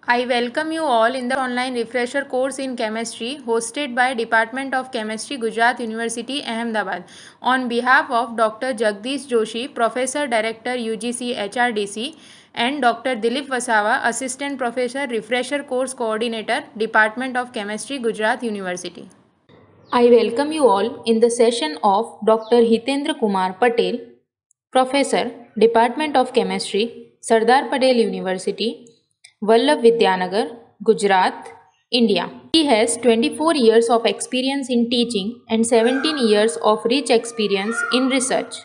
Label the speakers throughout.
Speaker 1: I welcome you all in the online refresher course in chemistry hosted by Department of Chemistry, Gujarat University, Ahmedabad. On behalf of Dr. Jagdish Joshi, Professor Director UGC HRDC, and Dr. Dilip Wasawa, Assistant Professor Refresher Course Coordinator, Department of Chemistry, Gujarat University. I welcome you all in the session of Dr. Hitendra Kumar Patel, Professor, Department of Chemistry, Sardar Patel University, Vallabh Vidyanagar, Gujarat, India. He has 24 years of experience in teaching and 17 years of rich experience in research.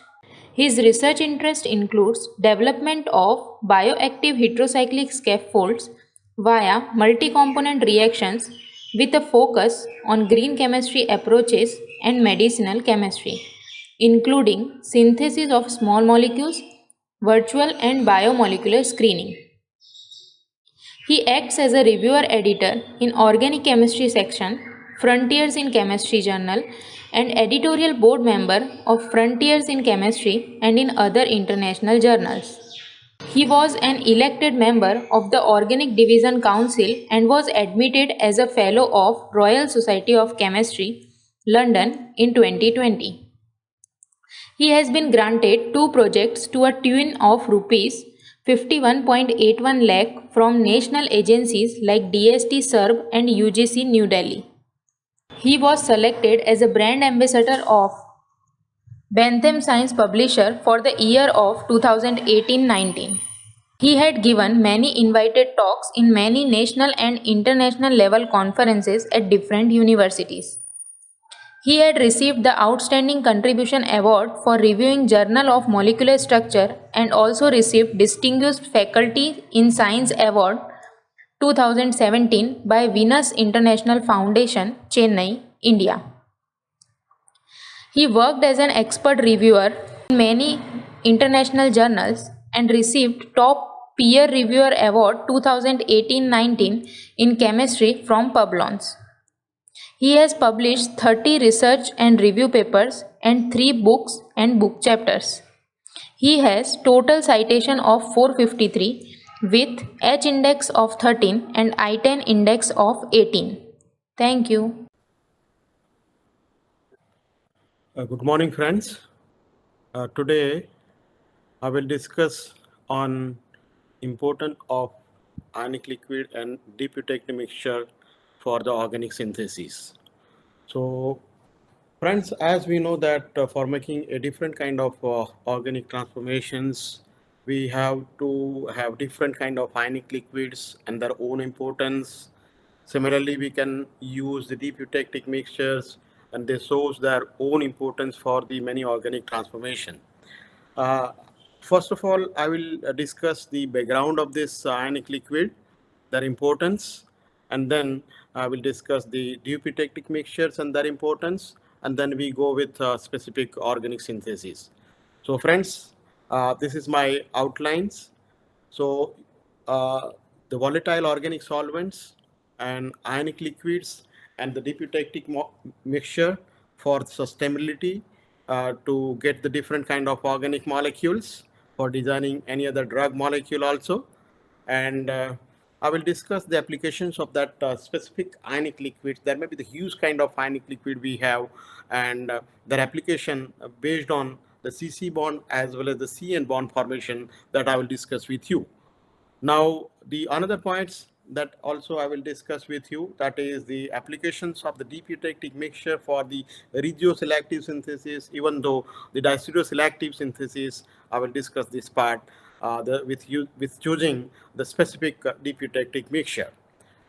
Speaker 1: His research interest includes development of bioactive heterocyclic scaffolds via multi-component reactions with a focus on green chemistry approaches and medicinal chemistry, including synthesis of small molecules, virtual and biomolecular screening. He acts as a reviewer editor in Organic Chemistry section, Frontiers in Chemistry Journal, and editorial board member of Frontiers in Chemistry and in other international journals. He was an elected member of the Organic Division Council and was admitted as a Fellow of Royal Society of Chemistry, London in 2020. He has been granted two projects to a tune of rupees 51.81 lakh from national agencies like DST Serb and UGC New Delhi. He was selected as a brand ambassador of Bentham Science Publisher for the year of 2018-19. He had given many invited talks in many national and international level conferences at different universities. He had received the Outstanding Contribution Award for reviewing Journal of Molecular Structure and also received Distinguished Faculty in Science Award 2017 by Venus International Foundation, Chennai, India. He worked as an expert reviewer in many international journals and received Top Peer Reviewer Award 2018-19 in Chemistry from Publons. He has published 30 research and review papers and 3 books and book chapters. He has total citation of 453 with H index of 13 and I-10 index of 18. Thank you.
Speaker 2: Good morning, friends. Today I will discuss on importance of ionic liquid and deep Eutectic mixture for the organic synthesis. So, friends, as we know that for making a different kind of organic transformations, we have to have different kind of ionic liquids and their own importance. Similarly, we can use the deep Eutectic mixtures and they shows their own importance for the many organic transformation. Uh, First of all, I will discuss the background of this ionic liquid, their importance, and then I will discuss the deep Eutectic mixtures and their importance, and then we go with specific organic synthesis. So friends, this is my outlines. So the volatile organic solvents and ionic liquids and the deep Eutectic mixture for sustainability to get the different kind of organic molecules for designing any other drug molecule also. And I will discuss the applications of that specific ionic liquids. There may be the huge kind of ionic liquid we have and their application based on the CC bond as well as the CN bond formation that I will discuss with you. Now, the another points that also I will discuss with you, that is the applications of the deep Eutectic mixture for the regioselective synthesis, even though the diastereoselective synthesis, I will discuss this part with choosing the specific deep Eutectic mixture.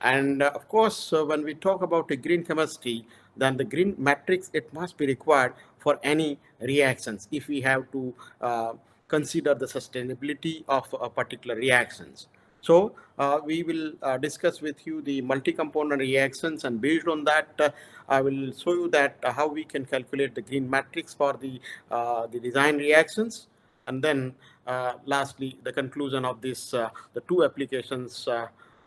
Speaker 2: And of course, when we talk about a green chemistry, then the green matrix, it must be required for any reactions if we have to consider the sustainability of particular reactions. So we will discuss with you the multi-component reactions, and based on that, I will show you that how we can calculate the green matrix for the design reactions, and then lastly, the conclusion of this, the two applications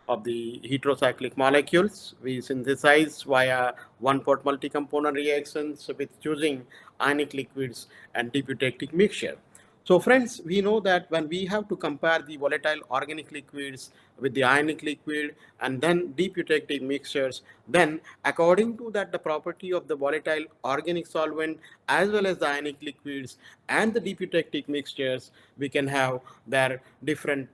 Speaker 2: of the heterocyclic molecules we synthesize via one-pot multi-component reactions with choosing ionic liquids and deep Eutectic mixture. So friends, we know that when we have to compare the volatile organic liquids with the ionic liquid and then deep eutectic mixtures, then according to that the property of the volatile organic solvent as well as the ionic liquids and the deep eutectic mixtures, we can have their different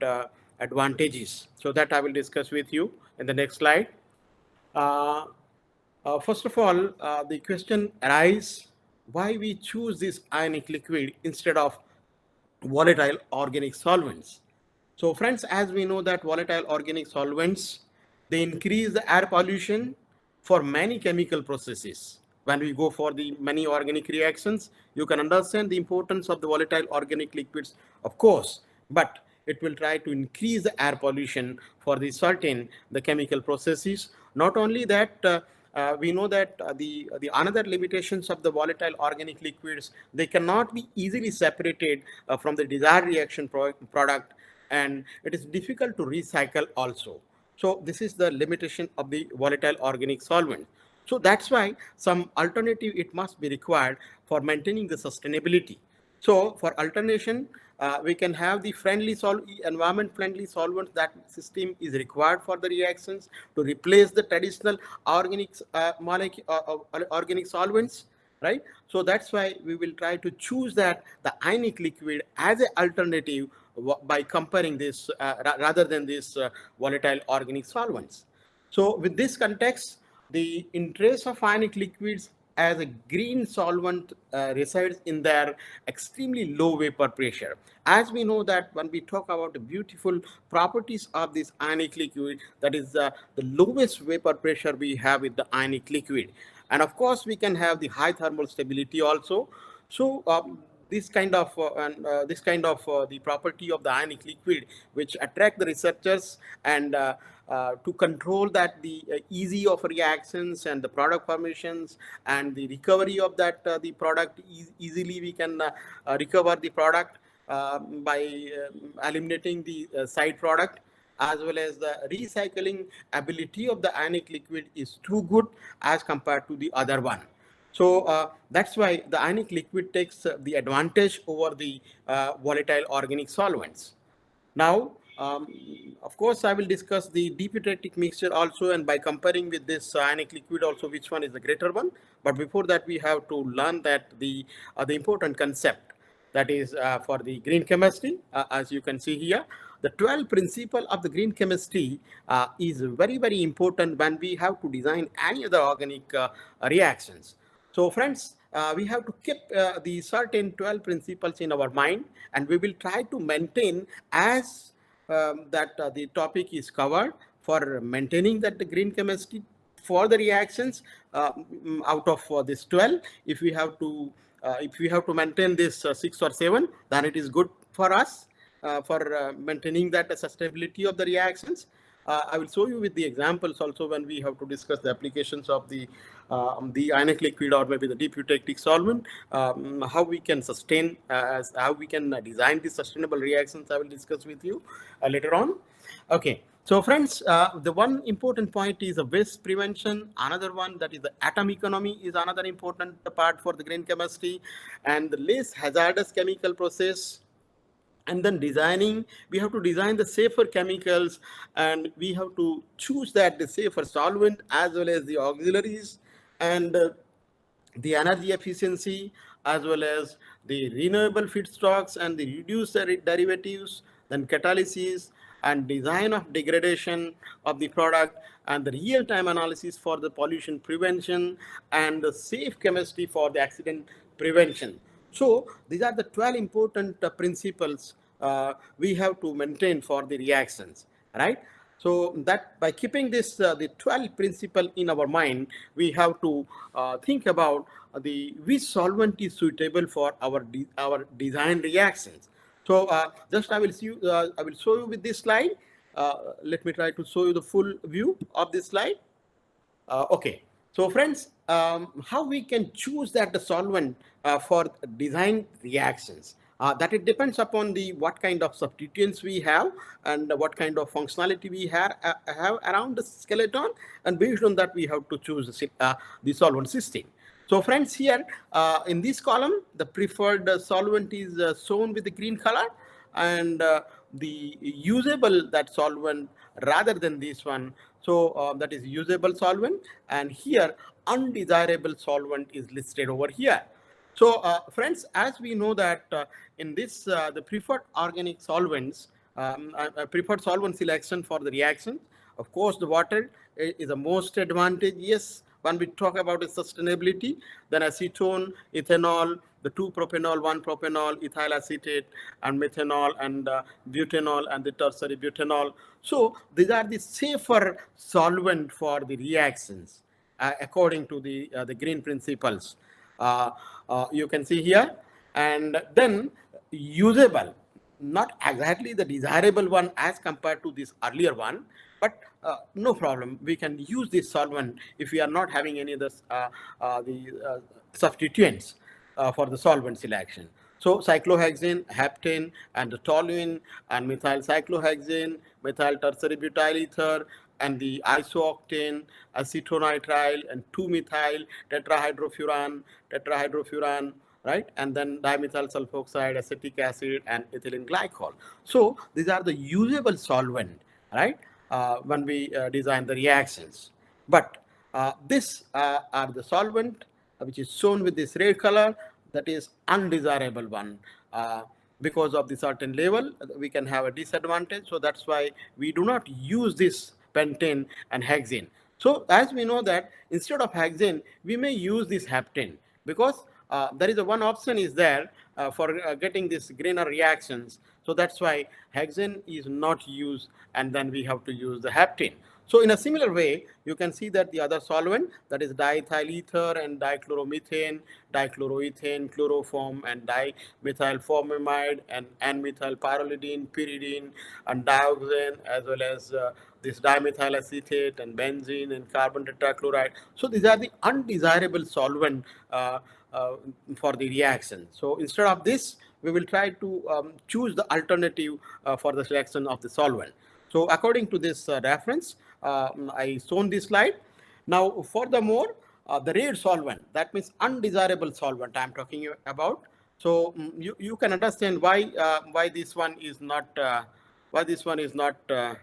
Speaker 2: advantages. So that I will discuss with you in the next slide. Uh, First of all, the question arises why we choose this ionic liquid instead of volatile organic solvents. So friends, as we know that volatile organic solvents, they increase the air pollution for many chemical processes. When we go for the many organic reactions, you can understand the importance of the volatile organic liquids, of course, but it will try to increase the air pollution for the certain the chemical processes. Not only that, we know that the another limitations of the volatile organic liquids, they cannot be easily separated from the desired reaction product, and it is difficult to recycle also. So this is the limitation of the volatile organic solvent. So that's why some alternative it must be required for maintaining the sustainability. So for alternation, we can have the environment friendly solvents. That system is required for the reactions to replace the traditional organic organic solvents, right? So that's why we will try to choose that the ionic liquid as an alternative by comparing this rather than this volatile organic solvents. So with this context, the interest of ionic liquids as a green solvent resides in their extremely low vapor pressure. As we know that when we talk about the beautiful properties of this ionic liquid, that is the lowest vapor pressure we have with the ionic liquid. And of course, we can have the high thermal stability also. So this kind of the property of the ionic liquid, which attract the researchers and to control that the easy of reactions and the product formations and the recovery of that the product easily we can recover the product by eliminating the side product, as well as the recycling ability of the ionic liquid is too good as compared to the other one. So that's why the ionic liquid takes the advantage over the volatile organic solvents. Now, of course, I will discuss the deputatic mixture also, and by comparing with this ionic liquid also, which one is the greater one. But before that, we have to learn that the important concept, that is for the green chemistry, as you can see here. The 12 principle of the green chemistry is very, very important when we have to design any other organic reactions. So friends, we have to keep the certain 12 principles in our mind, and we will try to maintain as that the topic is covered for maintaining that the green chemistry for the reactions out of this 12. If we have to maintain this 6 or 7, then it is good for us for maintaining that sustainability of the reactions. I will show you with the examples also when we have to discuss the applications of the ionic liquid or maybe the deep eutectic solvent, how we can sustain, how we can design the sustainable reactions. I will discuss with you later on. Okay. So friends, the one important point is the waste prevention. Another one, that is the atom economy, is another important part for the green chemistry, and the less hazardous chemical process. And then designing, we have to design the safer chemicals, and we have to choose that the safer solvent as well as the auxiliaries, and the energy efficiency, as well as the renewable feedstocks and the reduced derivatives, then catalysis and design of degradation of the product, and the real-time analysis for the pollution prevention, and the safe chemistry for the accident prevention. So these are the 12 important principles we have to maintain for the reactions, right? So that by keeping this the 12 principle in our mind, we have to think about the which solvent is suitable for our design reactions. So just I will show you with this slide. Let me try to show you the full view of this slide. Okay, so friends, how we can choose that the solvent for design reactions? That it depends upon the what kind of substituents we have and what kind of functionality we have around the skeleton, and based on that we have to choose the solvent system. So friends, here in this column, the preferred solvent is shown with the green color, and the usable that solvent rather than this one. So that is usable solvent, and here undesirable solvent is listed over here. So friends, as we know that in this the preferred organic solvents, preferred solvent selection for the reaction, of course the water is the most advantageous when we talk about the sustainability. Then acetone, ethanol, the 2-propanol, 1-propanol, ethyl acetate, and methanol, and butanol, and the tertiary butanol. So these are the safer solvent for the reactions according to the green principles. Uh, you can see here, and then usable, not exactly the desirable one as compared to this earlier one, but no problem, we can use this solvent if we are not having any of the substituents for the solvent selection. So cyclohexane, heptane, and the toluene, and methyl cyclohexane, methyl tertiary butyl ether, and the isooctane, acetonitrile, and 2-methyl tetrahydrofuran, right? And then dimethyl sulfoxide, acetic acid, and ethylene glycol. So these are the usable solvent, right? When we design the reactions. But this are the solvent which is shown with this red color, that is undesirable one. Because of the certain level, we can have a disadvantage. So that's why we do not use this pentane and hexane. So as we know that instead of hexane, we may use this heptane, because there is a one option is there for getting this greener reactions. So that's why hexane is not used, and then we have to use the heptane. So in a similar way, you can see that the other solvent, that is diethyl ether and dichloromethane, dichloroethane, chloroform, and dimethylformamide, and N-methyl pyrrolidine, pyridine, and dioxane, as well as this dimethyl acetate and benzene and carbon tetrachloride. So these are the undesirable solvent for the reaction. So instead of this, we will try to choose the alternative for the selection of the solvent. So according to this reference, I shown this slide. Now, furthermore, the red solvent, that means undesirable solvent I am talking about. So you can understand why this one is not the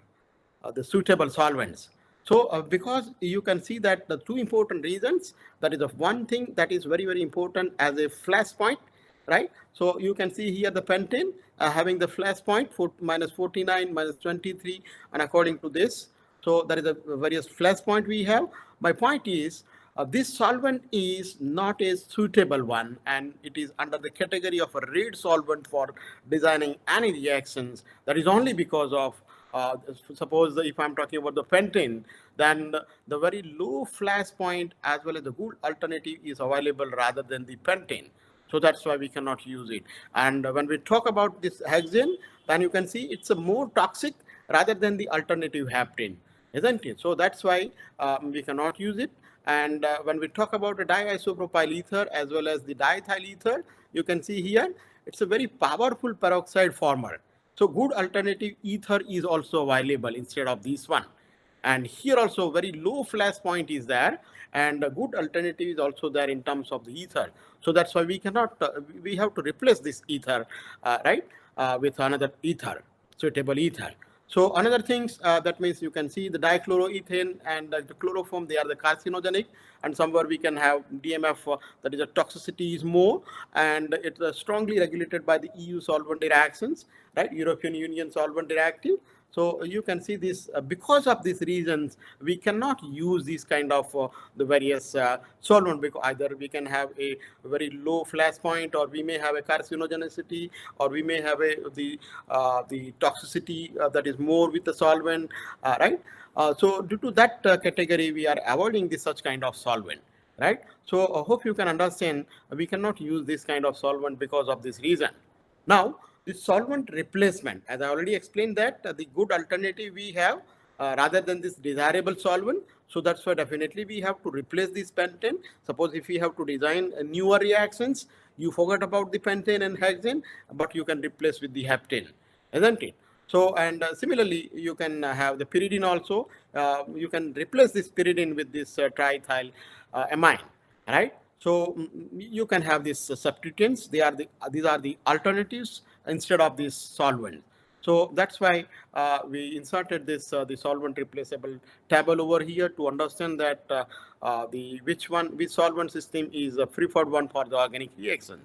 Speaker 2: suitable solvents. So because you can see that the two important reasons, that is of one thing that is very, very important as a flash point, right? So you can see here the pentane having the flash point minus 49, minus 23, and according to this, so there is a various flash point we have. My point is this solvent is not a suitable one, and it is under the category of a red solvent for designing any reactions. That is only because of suppose if I'm talking about the pentane, then the very low flash point as well as the good alternative is available rather than the pentane. So that's why we cannot use it. And when we talk about this hexane, then you can see it's a more toxic rather than the alternative heptane, isn't it? So that's why we cannot use it. And when we talk about the diisopropyl ether as well as the diethyl ether, you can see here it's a very powerful peroxide former. So good alternative ether is also available instead of this one. And here also very low flash point is there, and a good alternative is also there in terms of the ether. So that's why we cannot, we have to replace this ether, right, with another ether, suitable ether. So another things, that means you can see the dichloroethane and the chloroform, they are the carcinogenic, and somewhere we can have DMF, that is a toxicity is more, and it's strongly regulated by the EU solvent interactions, right, European Union solvent directive. So you can see this because of these reasons we cannot use these kind of the various solvent, because either we can have a very low flash point, or we may have a carcinogenicity, or we may have the toxicity that is more with the solvent, right? So due to that category, we are avoiding this such kind of solvent, right? So I hope you can understand we cannot use this kind of solvent because of this reason. Now, the solvent replacement, as I already explained that the good alternative we have rather than this desirable solvent. So that's why definitely we have to replace this pentane. Suppose if we have to design newer reactions, you forgot about the pentane and hexane, but you can replace with the heptane, isn't it? So, and similarly, you can have the pyridine also. You can replace this pyridine with this triethyl amine, right? So you can have these substituents. These are the alternatives instead of these solvents. So that's why we inserted this the solvent replaceable table over here to understand that which solvent system is a preferred one for the organic reaction.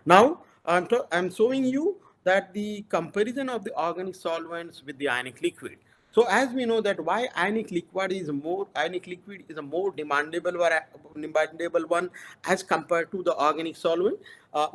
Speaker 2: Now I'm showing you that the comparison of the organic solvents with the ionic liquid. So as we know that why ionic liquid is a more demandable one as compared to the organic solvent.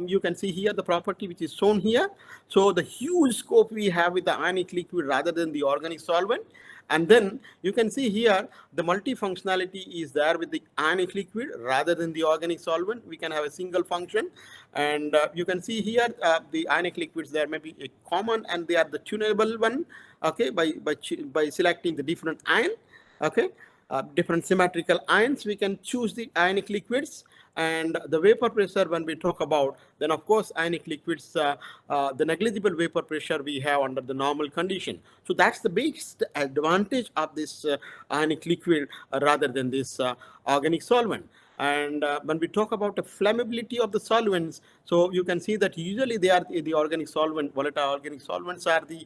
Speaker 2: You can see here the property which is shown here. So the huge scope we have with the ionic liquid rather than the organic solvent. And then you can see here the multifunctionality is there with the ionic liquid rather than the organic solvent. We can have a single function, and you can see here the ionic liquids there may be a common and they are the tunable one. Okay, by selecting the different ion. Okay, different symmetrical ions, we can choose the ionic liquids. And the vapor pressure, when we talk about, then of course ionic liquids, the negligible vapor pressure we have under the normal condition. So that's the biggest advantage of this ionic liquid rather than this organic solvent. And when we talk about the flammability of the solvents, so you can see that usually they are the organic solvent, volatile organic solvents are the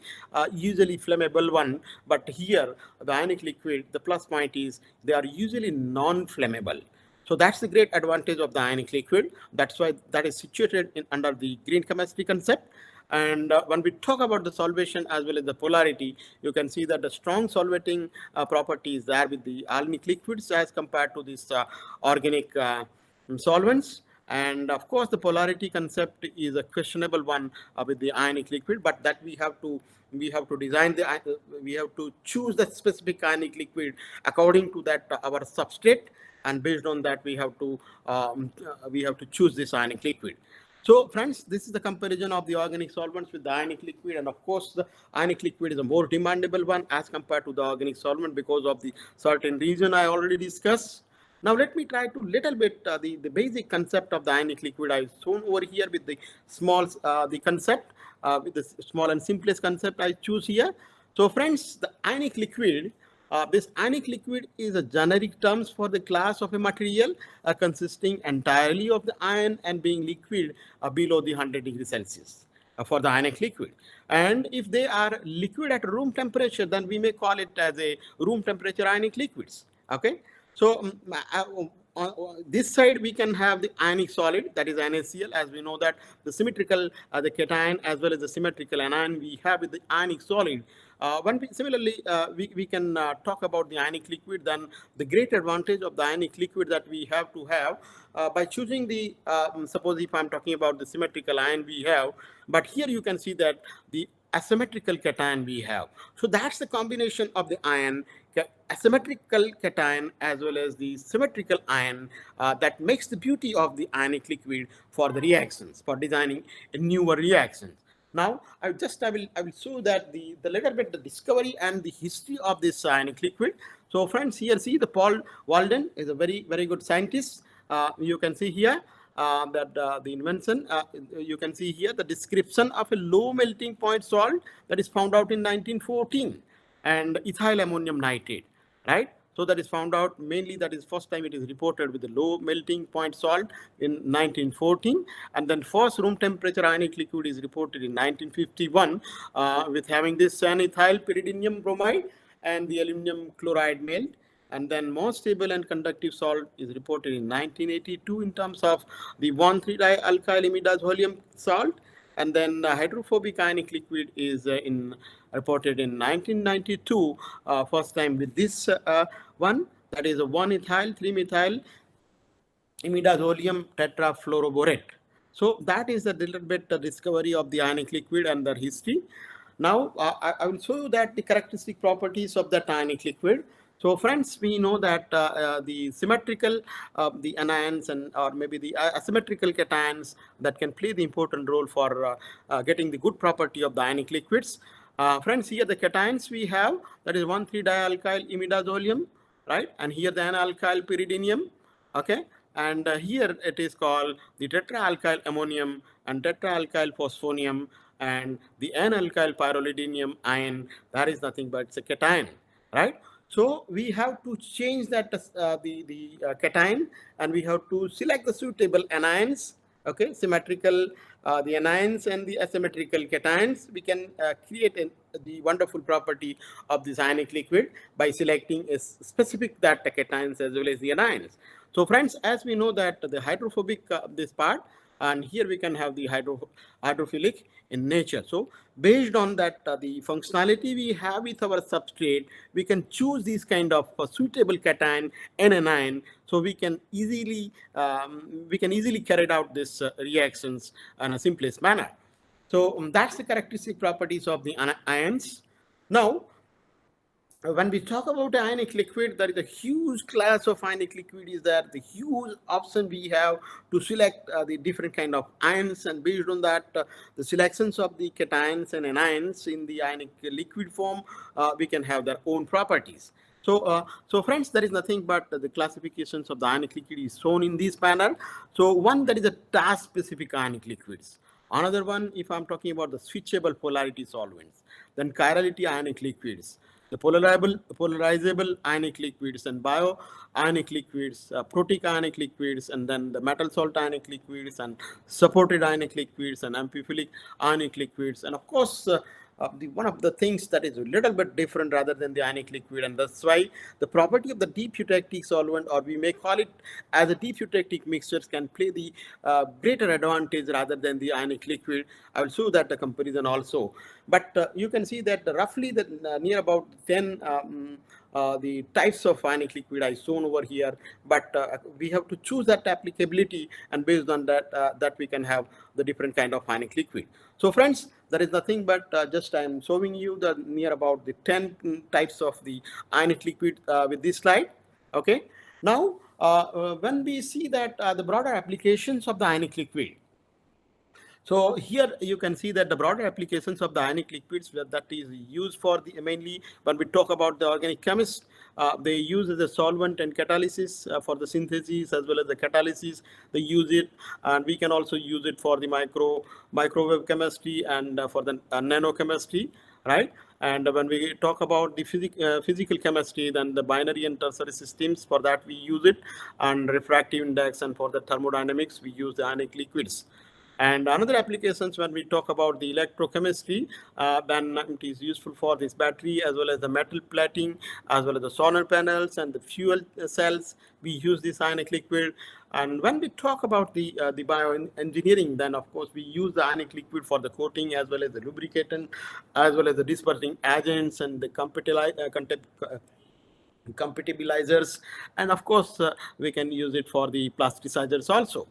Speaker 2: usually flammable one. But here, the ionic liquid, the plus point is they are usually non-flammable. So that's the great advantage of the ionic liquid. That's why that is situated under the green chemistry concept. And when we talk about the solvation as well as the polarity, you can see that the strong solvating property is there with the ionic liquids as compared to this organic solvents. And of course, the polarity concept is a questionable one with the ionic liquid, but that we have to design we have to choose the specific ionic liquid according to that our substrate, and based on that we have to choose this ionic liquid. So friends, this is the comparison of the organic solvents with the ionic liquid, and of course the ionic liquid is a more demandable one as compared to the organic solvent because of the certain reason I already discussed. Now let me try to little bit the basic concept of the ionic liquid I've shown over here with the small the concept with the small and simplest concept I choose here. So friends, the ionic liquid, this ionic liquid is a generic terms for the class of a material consisting entirely of the ion and being liquid below the 100 degrees Celsius for the ionic liquid. And if they are liquid at room temperature, then we may call it as a room temperature ionic liquids. Okay. So on this side we can have the ionic solid, that is NaCl, as we know that the symmetrical the cation as well as the symmetrical anion we have with the ionic solid. Similarly, we can talk about the ionic liquid. Then the great advantage of the ionic liquid that we have to have by choosing the suppose if I'm talking about the symmetrical ion we have, but here you can see that the asymmetrical cation we have. So that's the combination of the ion, asymmetrical cation as well as the symmetrical ion that makes the beauty of the ionic liquid for the reactions, for designing newer reactions. Now I will show that the little bit the discovery and the history of this ionic liquid. So friends, here see the Paul Walden is a very good scientist. You can see here that the invention, you can see here the description of a low melting point salt that is found out in 1914, and ethyl ammonium nitrate, right? So that is found out mainly, that is first time it is reported with the low melting point salt in 1914, and then first room temperature ionic liquid is reported in 1951 with having this ethyl pyridinium bromide and the aluminum chloride melt. And then most stable and conductive salt is reported in 1982 in terms of the 1,3-dialkyl imidazolium salt. And then hydrophobic ionic liquid is reported in 1992, first time with this one, that is a 1-ethyl 3-methyl imidazolium tetrafluoroborate. So that is a little bit the discovery of the ionic liquid and their history. Now I will show you that the characteristic properties of the ionic liquid. So friends, we know that the symmetrical the anions and or maybe the asymmetrical cations that can play the important role for getting the good property of the ionic liquids. Friends, here the cations we have, that is 1,3-dialkyl imidazolium, right? And here the N-alkyl pyridinium, okay? And here it is called the tetraalkyl ammonium and tetraalkyl phosphonium, and the N-alkyl pyrrolidinium ion, that is nothing but it's a cation, right? So we have to change that the cation, and we have to select the suitable anions. Okay, symmetrical the anions and the asymmetrical cations. We can create the wonderful property of this ionic liquid by selecting a specific that cations as well as the anions. So friends, as we know that the hydrophobic this part, and here we can have the hydrophilic in nature. So based on that the functionality we have with our substrate, we can choose these kind of suitable cation and anion, so we can easily carry out these reactions in a simplest manner. So that's the characteristic properties of the ions. Now when we talk about ionic liquid, there is a huge class of ionic liquid is there, the huge option we have to select the different kind of ions, and based on that the selections of the cations and anions in the ionic liquid form, we can have their own properties. So friends, there is nothing but the classifications of the ionic liquid is shown in this panel. So one, that is a task specific ionic liquids. Another one, if I'm talking about the switchable polarity solvents, then chirality ionic liquids, the polarizable ionic liquids, and bio-ionic liquids, protic ionic liquids, and then the metal salt ionic liquids, and supported ionic liquids, and amphiphilic ionic liquids, and of course one of the things that is a little bit different rather than the ionic liquid, and that's why the property of the deep eutectic solvent, or we may call it as a deep eutectic mixtures, can play the greater advantage rather than the ionic liquid. I will show that the comparison also. But you can see that roughly the near about 10 the types of ionic liquid I shown over here, but we have to choose that applicability, and based on that that we can have the different kind of ionic liquid. So friends, there is nothing but just I am showing you the near about the 10 types of the ionic liquid with this slide. Okay, now when we see that the broader applications of the ionic liquid, so here you can see that the broader applications of the ionic liquids that is used for the mainly when we talk about the organic chemists, they use as a solvent and catalysis for the synthesis as well as the catalysis. They use it, and we can also use it for the microwave chemistry and for the nanochemistry, right? And when we talk about the physical chemistry, then the binary and tertiary systems, for that we use it, and refractive index, and for the thermodynamics we use the ionic liquids. And another applications, when we talk about the electrochemistry, then it is useful for this battery as well as the metal plating, as well as the solar panels and the fuel cells. We use this ionic liquid. And when we talk about the bioengineering, then of course we use the ionic liquid for the coating as well as the lubricant, as well as the dispersing agents and the compatibilizers, and of course we can use it for the plasticizers also,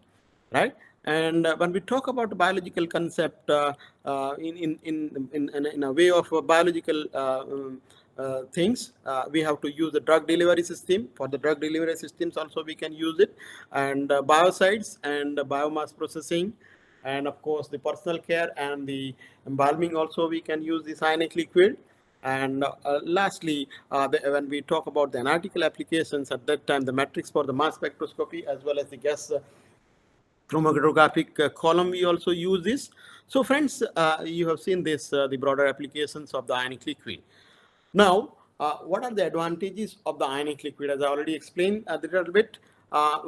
Speaker 2: right? And when we talk about biological concept in a way of biological things, we have to use the drug delivery system. For the drug delivery systems also we can use it, and biocides and biomass processing, and of course the personal care and the embalming also we can use this ionic liquid. And lastly, when we talk about the analytical applications, at that time the matrix for the mass spectroscopy as well as the gas chromatographic column, we also use this. So friends, you have seen this the broader applications of the ionic liquid. Now, what are the advantages of the ionic liquid? As I already explained a little bit,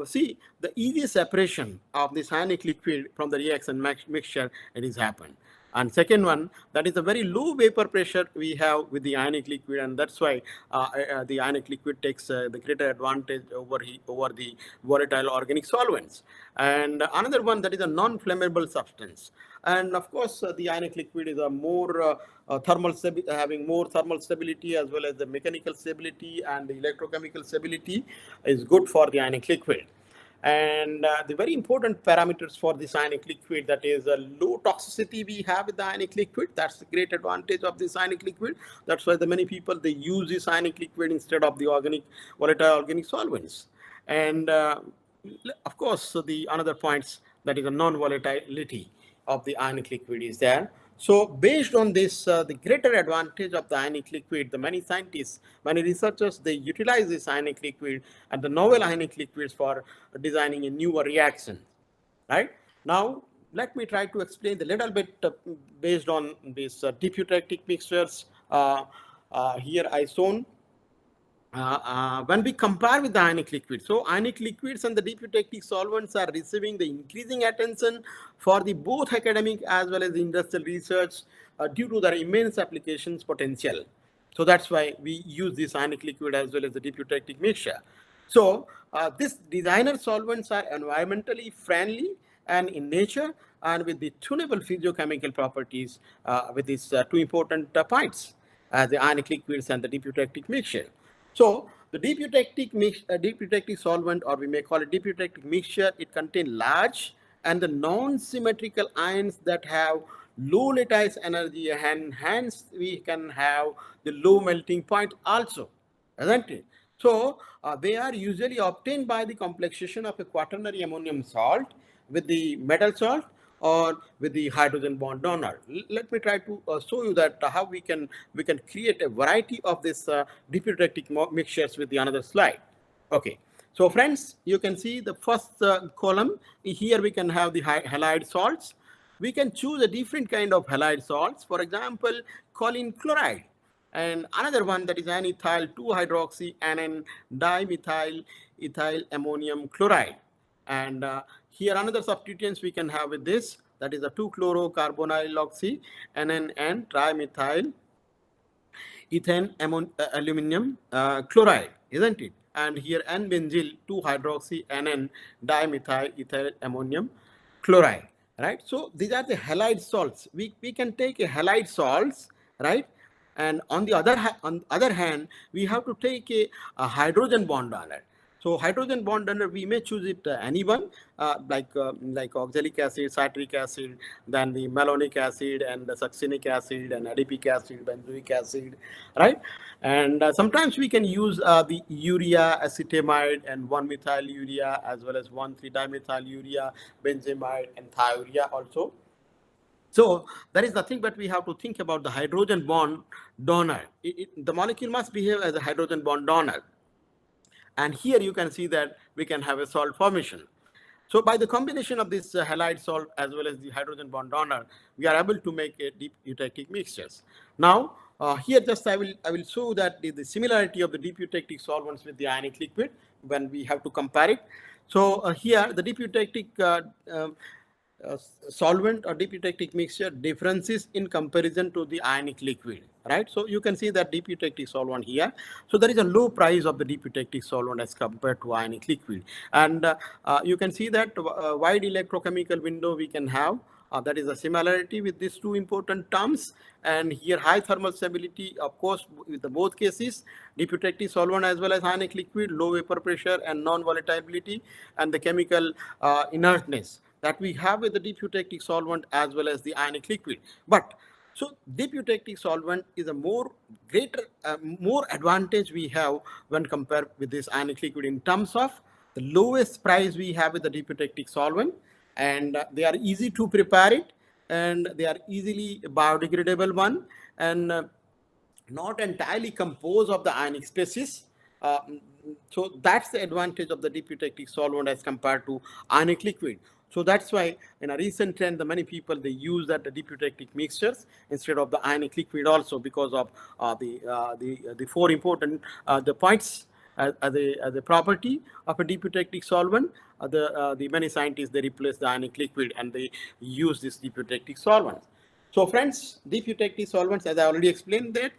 Speaker 2: see, the easy separation of this ionic liquid from the reaction mixture, it is happened. And second one, that is a very low vapor pressure we have with the ionic liquid, and that's why the ionic liquid takes the greater advantage over the volatile organic solvents. And another one, that is a non-flammable substance. And of course, the ionic liquid is a more having more thermal stability as well as the mechanical stability, and the electrochemical stability is good for the ionic liquid. And the very important parameters for this ionic liquid, that is a low toxicity we have with the ionic liquid. That's the great advantage of this ionic liquid. That's why the many people, they use this ionic liquid instead of the volatile organic solvents. And of course, so the another points, that is a non-volatility of the ionic liquid is there. So based on this, the greater advantage of the ionic liquid, the many scientists, many researchers, they utilize this ionic liquid and the novel ionic liquids for designing a newer reaction, right? Now, let me try to explain a little bit based on these deep eutectic mixtures. Here I shown when we compare with the ionic liquid. So ionic liquids and the deep eutectic solvents are receiving the increasing attention for the both academic as well as the industrial research due to their immense applications potential. So that's why we use this ionic liquid as well as the deep eutectic mixture. So this designer solvents are environmentally friendly and in nature and with the tunable physiochemical properties with these two important points, the ionic liquids and the deep eutectic mixture. So the deep eutectic solvent, or we may call it deep eutectic mixture, it contains large and the non-symmetrical ions that have low lattice energy, and hence we can have the low melting point also, isn't it? So they are usually obtained by the complexation of a quaternary ammonium salt with the metal salt or with the hydrogen bond donor. Let me try to show you that how we can create a variety of this dipyridactic mixtures with the another slide. Okay. So friends, you can see the first column. Here we can have the halide salts. We can choose a different kind of halide salts. For example, choline chloride. And another one, that is anethyl 2-hydroxy and dimethyl ethyl ammonium chloride. And here another substituents we can have with this, that is a 2-chlorocarbonyl oxy and trimethyl ethane aluminum chloride, isn't it? And here N-benzyl 2-hydroxy and dimethyl ethyl ammonium chloride, right? So these are the halide salts. We can take a halide salts, right? And on the other hand, we have to take a hydrogen bond donor. So hydrogen bond donor, we may choose it anyone, like oxalic acid, citric acid, then the malonic acid and the succinic acid and adipic acid, benzoic acid, right? And sometimes we can use the urea, acetamide, and 1-methyl urea, as well as 1,3-dimethyl urea, benzamide, and thiourea also. So there is nothing but we have to think about the hydrogen bond donor. The molecule must behave as a hydrogen bond donor. And here you can see that we can have a salt formation. So by the combination of this halide salt as well as the hydrogen bond donor, we are able to make a deep eutectic mixtures. Now, here just I will show that the similarity of the deep eutectic solvents with the ionic liquid when we have to compare it. So here the deep eutectic solvent or deep eutectic mixture differences in comparison to the ionic liquid, right? So you can see that deep eutectic solvent here. So there is a low price of the deep eutectic solvent as compared to ionic liquid. And you can see that wide electrochemical window we can have. That is a similarity with these two important terms. And here high thermal stability, of course, with the both cases, deep eutectic solvent as well as ionic liquid, low vapor pressure and non-volatility, and the chemical inertness that we have with the deep eutectic solvent as well as the ionic liquid. But so deep eutectic solvent is a more advantage we have when compared with this ionic liquid in terms of the lowest price we have with the deep eutectic solvent, and they are easy to prepare it, and they are easily biodegradable one, and not entirely composed of the ionic species. Uh, so that's the advantage of the deep eutectic solvent as compared to ionic liquid. So that's why in a recent trend, the many people they use that the deep eutectic mixtures instead of the ionic liquid also, because of the four important the points as a property of a deep eutectic solvent. The many scientists they replace the ionic liquid and they use this deep eutectic solvent. So friends, deep eutectic solvents, as I already explained that,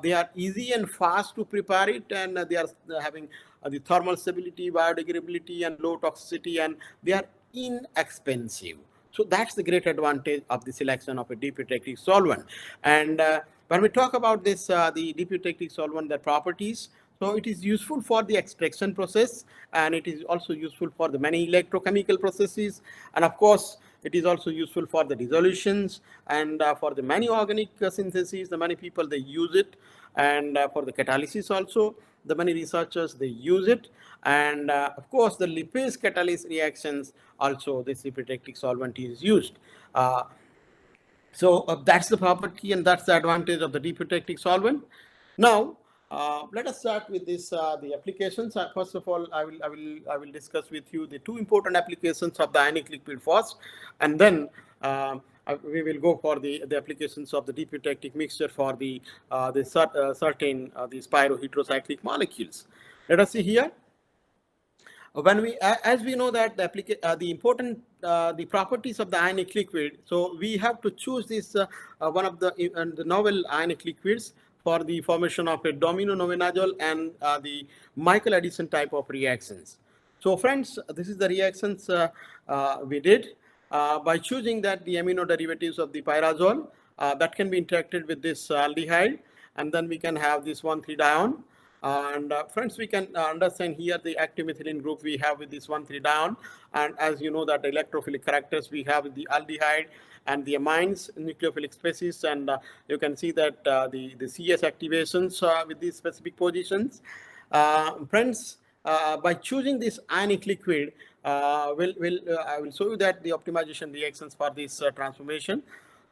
Speaker 2: they are easy and fast to prepare it, and they are having the thermal stability, biodegradability, and low toxicity, and they are inexpensive. So that's the great advantage of the selection of a deep eutectic solvent. And when we talk about this, the deep eutectic solvent, their properties, so it is useful for the extraction process, and it is also useful for the many electrochemical processes, and of course, it is also useful for the dissolutions and for the many organic syntheses. The many people they use it, and for the catalysis also, the many researchers they use it, and of course the lipase catalyst reactions also this eutectic solvent is used. So that's the property and that's the advantage of the deep eutectic solvent. Now let us start with this the applications. First of all, I will discuss with you the two important applications of the ionic liquid first, and then I we will go for the applications of the deep eutectic mixture for the certain these pyroheterocyclic molecules. Let us see here. When we as we know that the important the properties of the ionic liquid, so we have to choose this one of the novel ionic liquids for the formation of a domino novenazole and the Michael addition type of reactions. So friends, this is the reactions we did by choosing that the amino derivatives of the pyrazole that can be interacted with this aldehyde, and then we can have this 1,3-dione. And friends, we can understand here the active methylene group we have with this 1,3-dione, and as you know that electrophilic characters we have with the aldehyde and the amines nucleophilic species, and you can see that the CS activations with these specific positions. Friends, by choosing this ionic liquid, I will show you that the optimization reactions for this transformation.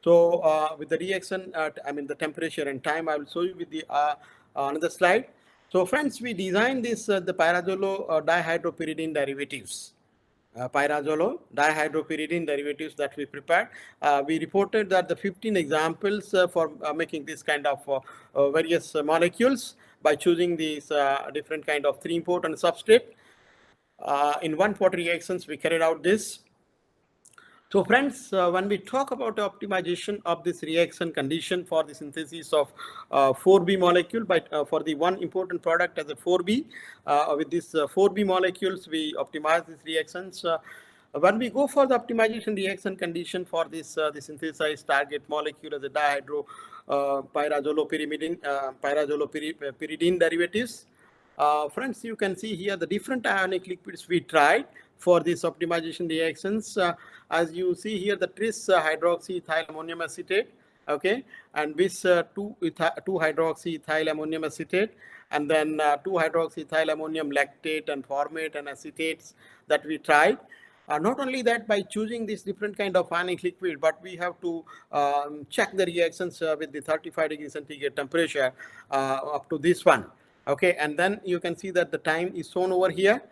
Speaker 2: So with the reaction, I mean the temperature and time, I will show you with the another slide. So friends, we designed this the pyrazolo dihydropyridine derivatives. Pyrazolo dihydropyridine derivatives that we prepared. We reported that the 15 examples for making this kind of various molecules by choosing these different kind of 3 important substrate. In 1-pot reactions, we carried out this. So friends, when we talk about the optimization of this reaction condition for the synthesis of 4B molecule, for the one important product as a 4B, with these 4B molecules, we optimize these reactions. When we go for the optimization reaction condition for this the synthesized target molecule as a dihydro pyrazolopyridine derivatives, friends, you can see here the different ionic liquids we tried for these optimization reactions. As you see here, the tris hydroxyethyl ammonium acetate, okay, and this 2-hydroxyethyl ammonium acetate, and then 2-hydroxyethyl ammonium lactate and formate and acetates that we tried. Not only that, by choosing this different kind of ionic liquid, but we have to check the reactions with the 35 degrees centigrade temperature up to this one. Okay, and then you can see that the time is shown over here.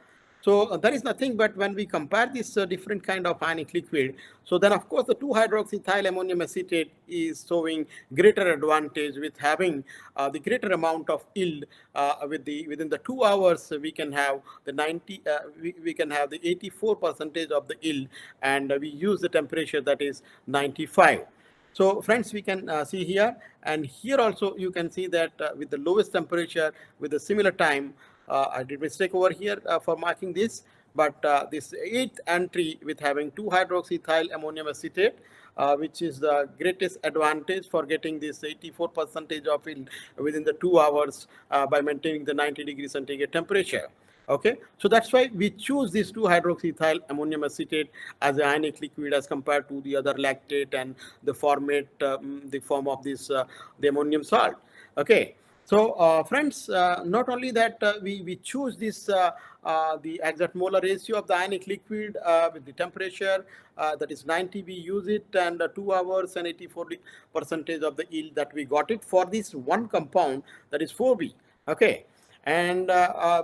Speaker 2: So there is nothing but when we compare this different kind of ionic liquid, so then of course the 2-hydroxyethyl ammonium acetate is showing greater advantage with having the greater amount of yield within the 2 hours we can have the 90 we can have the 84% of the yield, and we use the temperature that is 95. So friends, we can see here, and here also you can see that with the lowest temperature with a similar time, I did mistake over here for marking this, but this 8th entry with having 2-hydroxyethyl ammonium acetate, which is the greatest advantage for getting this 84% of yield within the 2 hours by maintaining the 90 degrees centigrade temperature. Okay, so that's why we choose this 2-hydroxyethyl ammonium acetate as an ionic liquid as compared to the other lactate and the formate, the form of this the ammonium salt. Okay, so friends, not only that we choose this the exact molar ratio of the ionic liquid with the temperature that is 90, we use it, and 2 hours and 84% of the yield that we got it for this one compound, that is 4B. Okay. And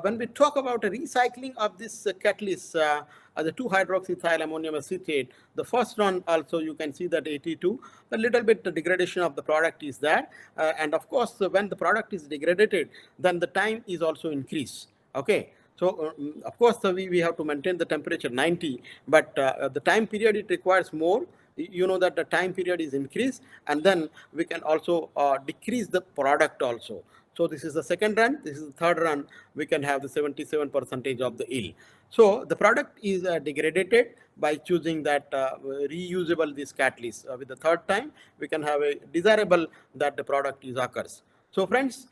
Speaker 2: when we talk about a recycling of this catalyst, the 2-hydroxyethyl ammonium acetate, the first one also you can see that 82, a little bit the degradation of the product is there. And of course, when the product is degraded, then the time is also increased. Okay. So of course, we have to maintain the temperature 90, but the time period it requires more. You know that the time period is increased, and then we can also decrease the product also. So this is the second run. This is the third run. We can have the 77% of the yield. So the product is degraded by choosing that reusable this catalyst. With the third time, we can have a desirable that the product is occurs. So friends,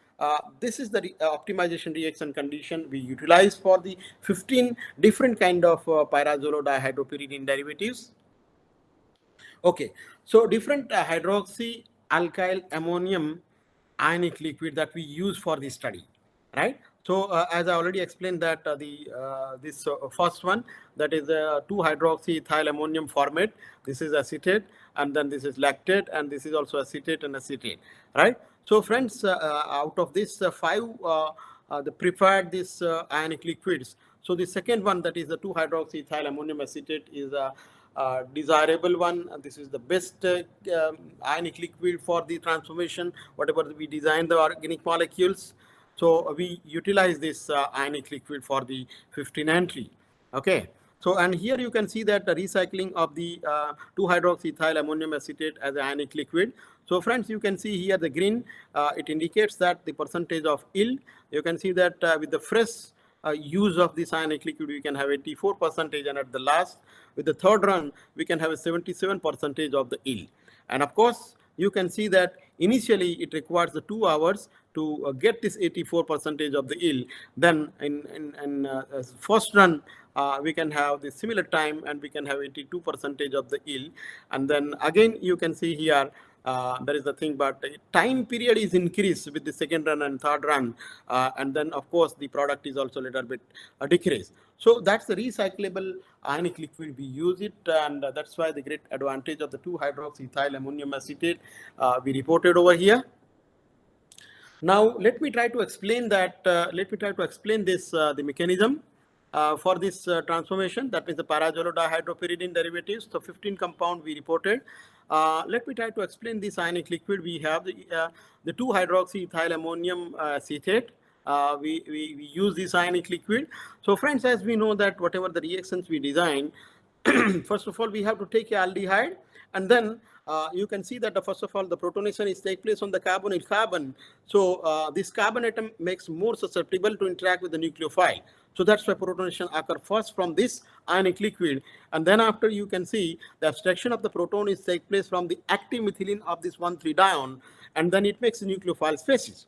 Speaker 2: this is the optimization reaction condition we utilize for the 15 different kind of pyrazolo dihydropyridine derivatives. Okay, so different hydroxy alkyl ammonium ionic liquid that we use for this study, right? So as I already explained that this first one, that is 2-hydroxyethyl ammonium formate, this is acetate, and then this is lactate, and this is also acetate and acetate, right? So friends, out of this 5 the prepared this ionic liquids, so the second one, that is the 2-hydroxyethyl ammonium acetate, is desirable one. This is the best ionic liquid for the transformation, whatever we design the organic molecules. So we utilize this ionic liquid for the 15 entry. Okay. So, and here you can see that the recycling of the 2-hydroxyethyl ammonium acetate as ionic liquid. So friends, you can see here the green, it indicates that the percentage of yield. You can see that with the fresh use of this ionic liquid, we can have 84%, and at the last, with the third run, we can have a 77% of the yield. And of course, you can see that initially it requires the 2 hours to get this 84% of the yield. Then in first run, we can have the similar time and we can have 82% of the yield. And then again, you can see here, there is the thing, but time period is increased with the second run and third run. And then of course, the product is also a little bit decreased. So that's the recyclable ionic liquid. We use it, and that's why the great advantage of the 2-hydroxyethyl ammonium acetate we reported over here. Now let me try to explain that. Let me try to explain this the mechanism for this transformation. That means the parazolo dihydropyridine derivatives. So 15 compound we reported. Let me try to explain this ionic liquid. We have the 2-hydroxyethyl ammonium acetate. We use this ionic liquid. So friends, as we know that whatever the reactions we design, first of all, we have to take aldehyde, and then you can see that first of all, the protonation is take place on the carbonyl carbon. So this carbon atom makes more susceptible to interact with the nucleophile. So that's why protonation occurs first from this ionic liquid, and then after you can see the abstraction of the proton is take place from the active methylene of this 1,3-dione, and then it makes the nucleophile species.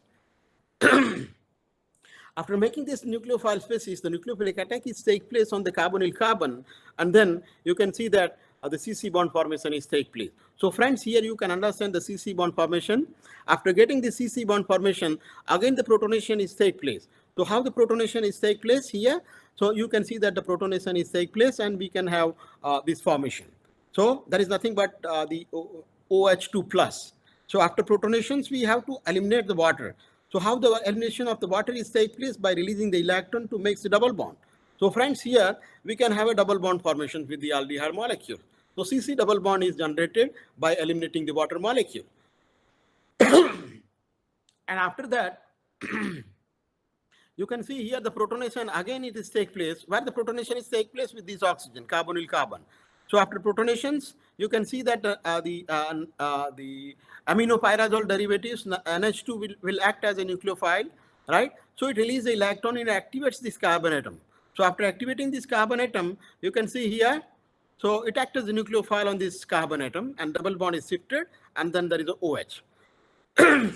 Speaker 2: After making this nucleophile species, the nucleophilic attack is take place on the carbonyl carbon, and then you can see that the CC bond formation is take place. So friends, here you can understand the CC bond formation. After getting the CC bond formation, again the protonation is take place. So how the protonation is take place here? So you can see that the protonation is take place, and we can have this formation. So that is nothing but the OH2 plus. So after protonations, we have to eliminate the water. So how the elimination of the water is take place? By releasing the electron to make the double bond. So friends, here we can have a double bond formation with the aldehyde molecule. So CC double bond is generated by eliminating the water molecule. And after that, you can see here the protonation again it is take place, where the protonation is take place with this oxygen, carbonyl carbon. So after protonations, you can see that the aminopyrazole derivatives NH2 will act as a nucleophile, right? So it releases the electron and activates this carbon atom. So after activating this carbon atom, you can see here, so it acts as a nucleophile on this carbon atom, and double bond is shifted, and then there is a OH.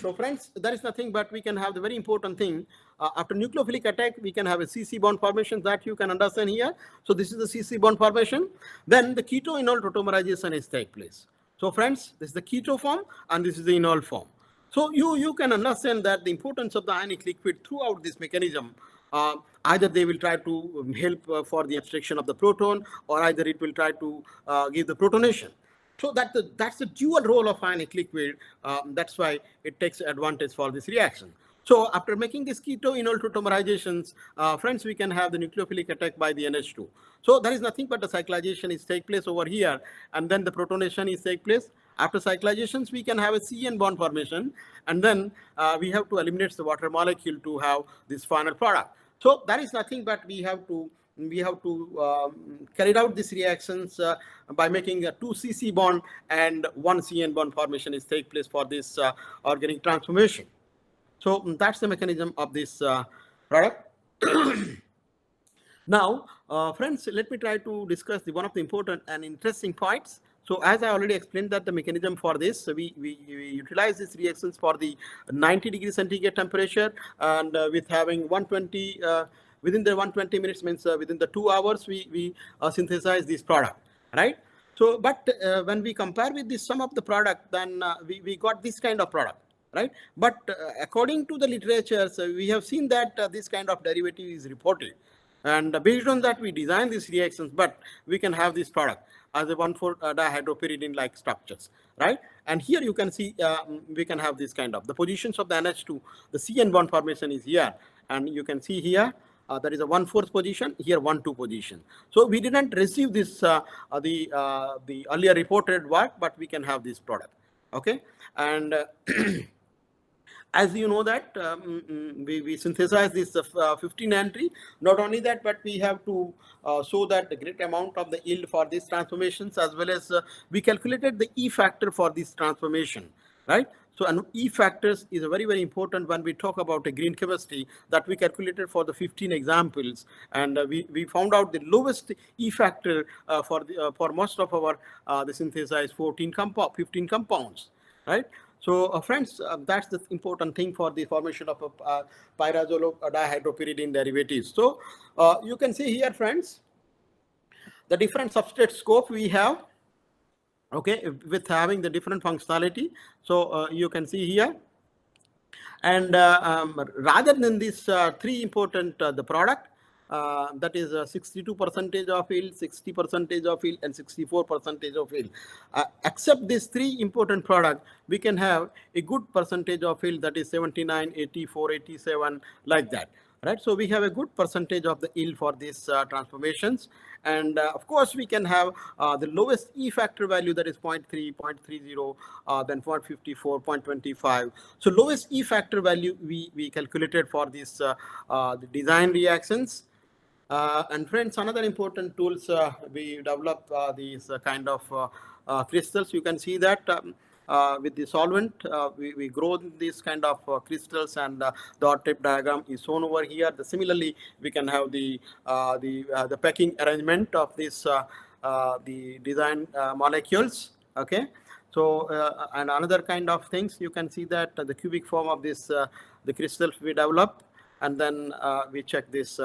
Speaker 2: So friends, there is nothing but we can have the very important thing. After nucleophilic attack, we can have a CC bond formation that you can understand here. So this is the CC bond formation. Then the keto-enol tautomerization is take place. So friends, this is the keto form, and this is the enol form. So you can understand that the importance of the ionic liquid throughout this mechanism. Either they will try to help for the abstraction of the proton, or either it will try to give the protonation. So that's the dual role of ionic liquid. That's why it takes advantage for this reaction. So after making this keto-enol tautomerizations, friends, we can have the nucleophilic attack by the NH2. So there is nothing but the cyclization is take place over here, and then the protonation is take place. After cyclizations, we can have a CN bond formation, and then we have to eliminate the water molecule to have this final product. So that is nothing but we have to carry out these reactions by making a 2 CC bond and 1 CN bond formation is take place for this organic transformation. So that's the mechanism of this product. Now, friends, let me try to discuss one of the important and interesting points. So as I already explained that the mechanism for this, we utilize these reactions for the 90 degrees centigrade temperature, and with having 120, within the 120 minutes means within the 2 hours, we synthesize this product, right? So, but when we compare with the sum of the product, then we got this kind of product, right? But according to the literature, so we have seen that this kind of derivative is reported. And based on that, we design these reactions, but we can have this product as a 1,4-dihydropyridine like structures, right? And here you can see we can have this kind of the positions of the NH2, the CN bond formation is here, and you can see here That is a 1/4 position, here 1/2 position. So we didn't receive this the earlier reported work, but we can have this product. Okay, and as you know that we synthesize this 15 entry. Not only that, but we have to show that the great amount of the yield for these transformations, as well as we calculated the E factor for this transformation, right? So, and E factors is a very important when we talk about a green chemistry, that we calculated for the 15 examples, and we found out the lowest E factor for most of our the synthesized 15 compounds, right? So, friends, that's the important thing for the formation of pyrazole dihydropyridine derivatives. So, you can see here, friends, the different substrate scope we have, okay, with having the different functionality. So, you can see here. And rather than these three important the product, that is 62% of yield, 60% of yield, and 64% of yield. Except these three important products, we can have a good percentage of yield, that is 79, 84, 87, like that. Right, so we have a good percentage of the yield for these transformations, and of course we can have the lowest E factor value, that is 0.3, 0.30, then 0.54, 0.25. So lowest E factor value we calculated for these the design reactions. And friends, another important tools we develop these kind of crystals. You can see that with the solvent, we grow these kind of crystals, and the hot-tip diagram is shown over here. Similarly, we can have the packing arrangement of this the design molecules. Okay. So and another kind of things, you can see that the cubic form of this the crystals we develop. And then we check this,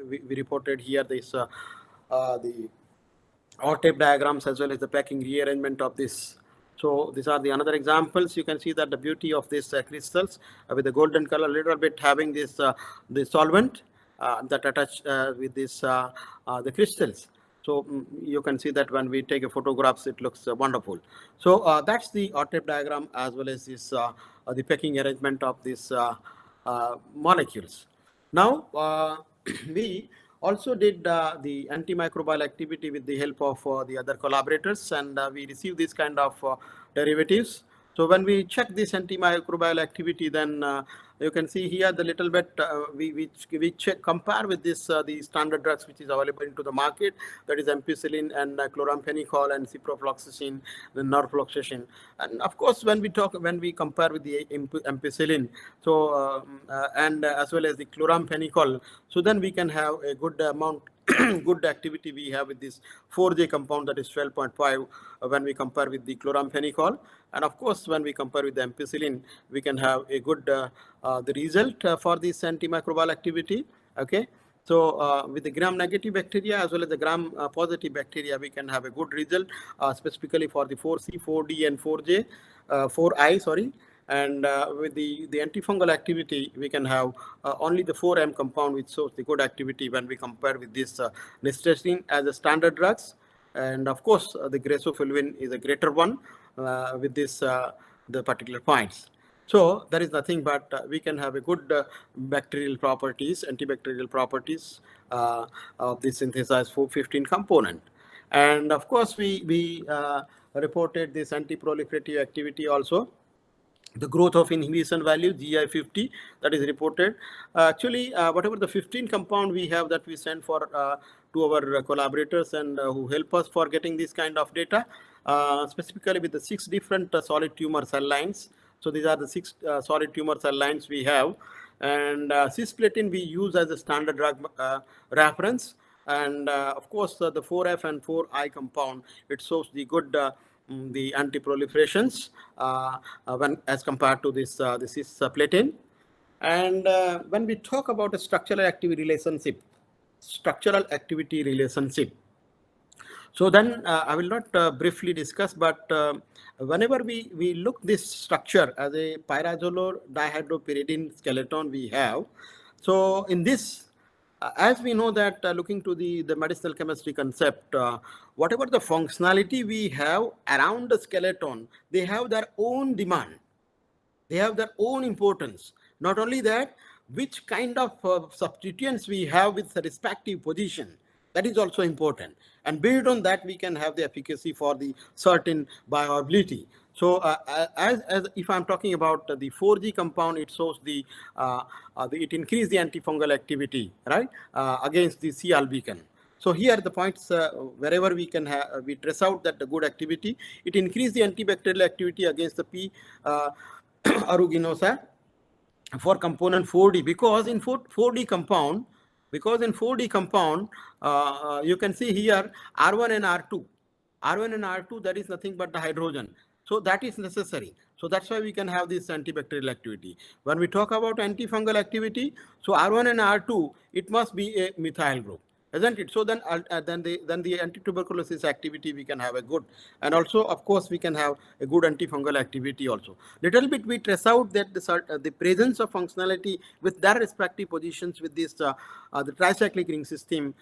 Speaker 2: we reported here this the hot-tip diagrams, as well as the packing rearrangement of this. So these are the another examples. You can see that the beauty of these crystals with the golden color, little bit having this the solvent that attach with this the crystals. So you can see that when we take a photographs, it looks wonderful. So that's the hot-tip diagram, as well as this the packing arrangement of this molecules. Now, we also did the antimicrobial activity with the help of the other collaborators, and we received this kind of derivatives. So when we check this antimicrobial activity, then you can see here the little bit we compare with this the standard drugs which is available into the market, that is ampicillin and chloramphenicol and ciprofloxacin, the norfloxacin. And of course, when we compare with the ampicillin, so and as well as the chloramphenicol, so then we can have a good amount good activity we have with this 4J compound, that is 12.5 when we compare with the chloramphenicol. And of course, when we compare with the ampicillin, we can have a good the result for this antimicrobial activity. Okay. So with the gram-negative bacteria as well as the gram-positive bacteria, we can have a good result, specifically for the 4C, 4D, and 4J, 4I, sorry. And with the antifungal activity, we can have only the 4M compound, which shows the good activity when we compare with this nistazine as a standard drugs. And of course, the gracefulvin is a greater one with this the particular points. So there is nothing but we can have a good bacterial properties, antibacterial properties of the synthesized 415 component. And of course, we reported this anti-proliferative activity also. The growth of inhibition value GI50, that is reported. Actually, whatever the 15 compound we have, that we send for to our collaborators, and who help us for getting this kind of data, specifically with the 6 different solid tumor cell lines. So these are the 6 solid tumor cell lines we have, and cisplatin we use as a standard drug reference. And of course, the 4F and 4I compound, it shows the good the anti-proliferations when as compared to this cisplatin. And when we talk about a structural activity relationship, so then I will not briefly discuss, but whenever we look this structure as a pyrazole dihydropyridine skeleton we have, so in this as we know that looking to the medicinal chemistry concept, whatever the functionality we have around the skeleton, they have their own demand. They have their own importance. Not only that, which kind of substituents we have with the respective position. That is also important. And based on that, we can have the efficacy for the certain bioavailability. So as if I'm talking about the 4G compound, it shows it increase the antifungal activity, right, against the C. albicans. So here the points, wherever we can have, we trace out that the good activity, it increase the antibacterial activity against the P. aeruginosa for component 4D, because in 4D compound, you can see here R1 and R2. R1 and R2, that is nothing but the hydrogen. So that is necessary. So that's why we can have this antibacterial activity. When we talk about antifungal activity, so R1 and R2, it must be a methyl group, isn't it? So then the anti-tuberculosis activity we can have a good, and also of course we can have a good antifungal activity also. Little bit we trace out that the presence of functionality with their respective positions with this the tricyclic ring system.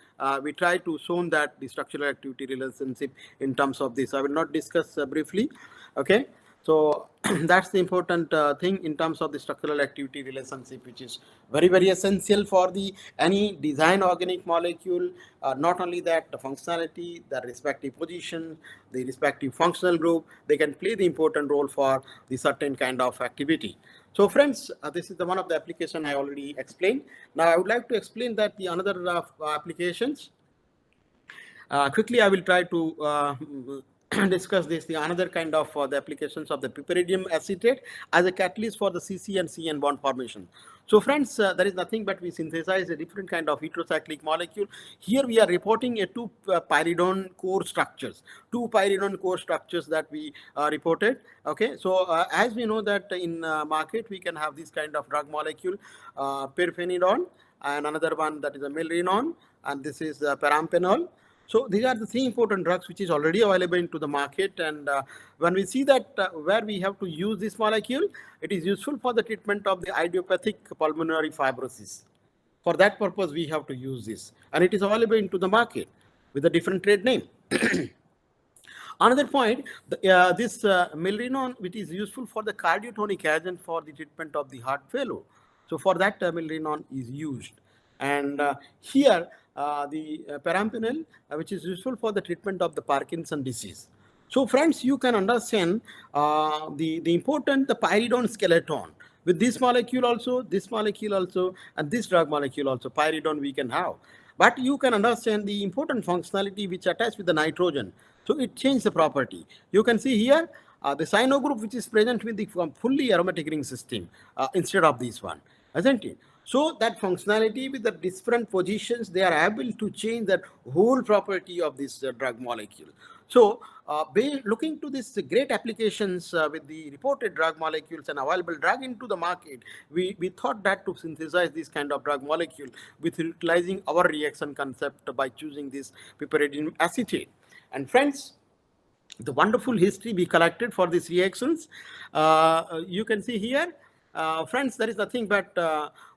Speaker 2: We try to show that the structural activity relationship in terms of this. I will not discuss briefly. Okay. So that's the important thing in terms of the structural activity relationship, which is very, very essential for the any design organic molecule. Not only that, the functionality, the respective position, the respective functional group, they can play the important role for the certain kind of activity. So friends, this is the one of the application I already explained. Now I would like to explain that the another applications. Quickly, I will try to discuss this. The another kind of the applications of the piperidinium acetate as a catalyst for the CC and CN bond formation. So friends, there is nothing but we synthesize a different kind of heterocyclic molecule. Here we are reporting a two pyridone core structures, that we reported. Okay, so as we know that in market we can have this kind of drug molecule, pirfenidone, and another one that is a milrinone, and this is perampanel. So these are the three important drugs which is already available into the market, and when we see that where we have to use this molecule, it is useful for the treatment of the idiopathic pulmonary fibrosis. For that purpose, we have to use this, and it is available into the market with a different trade name. Another point, this milrinone, which is useful for the cardiotonic agent for the treatment of the heart failure. So for that, milrinone is used. And here, the perampanel, which is useful for the treatment of the Parkinson disease. So friends, you can understand the important, the pyridone skeleton. With this molecule also, and this drug molecule also, pyridone we can have. But you can understand the important functionality which attached with the nitrogen. So it changed the property. You can see here the cyano group which is present with the fully aromatic ring system instead of this one, isn't it? So that functionality with the different positions, they are able to change that whole property of this drug molecule. So looking to this great applications with the reported drug molecules and available drug into the market, we thought that to synthesize this kind of drug molecule with utilizing our reaction concept by choosing this piperidinium acetate. And friends, the wonderful history we collected for these reactions, you can see here. Friends, there is nothing but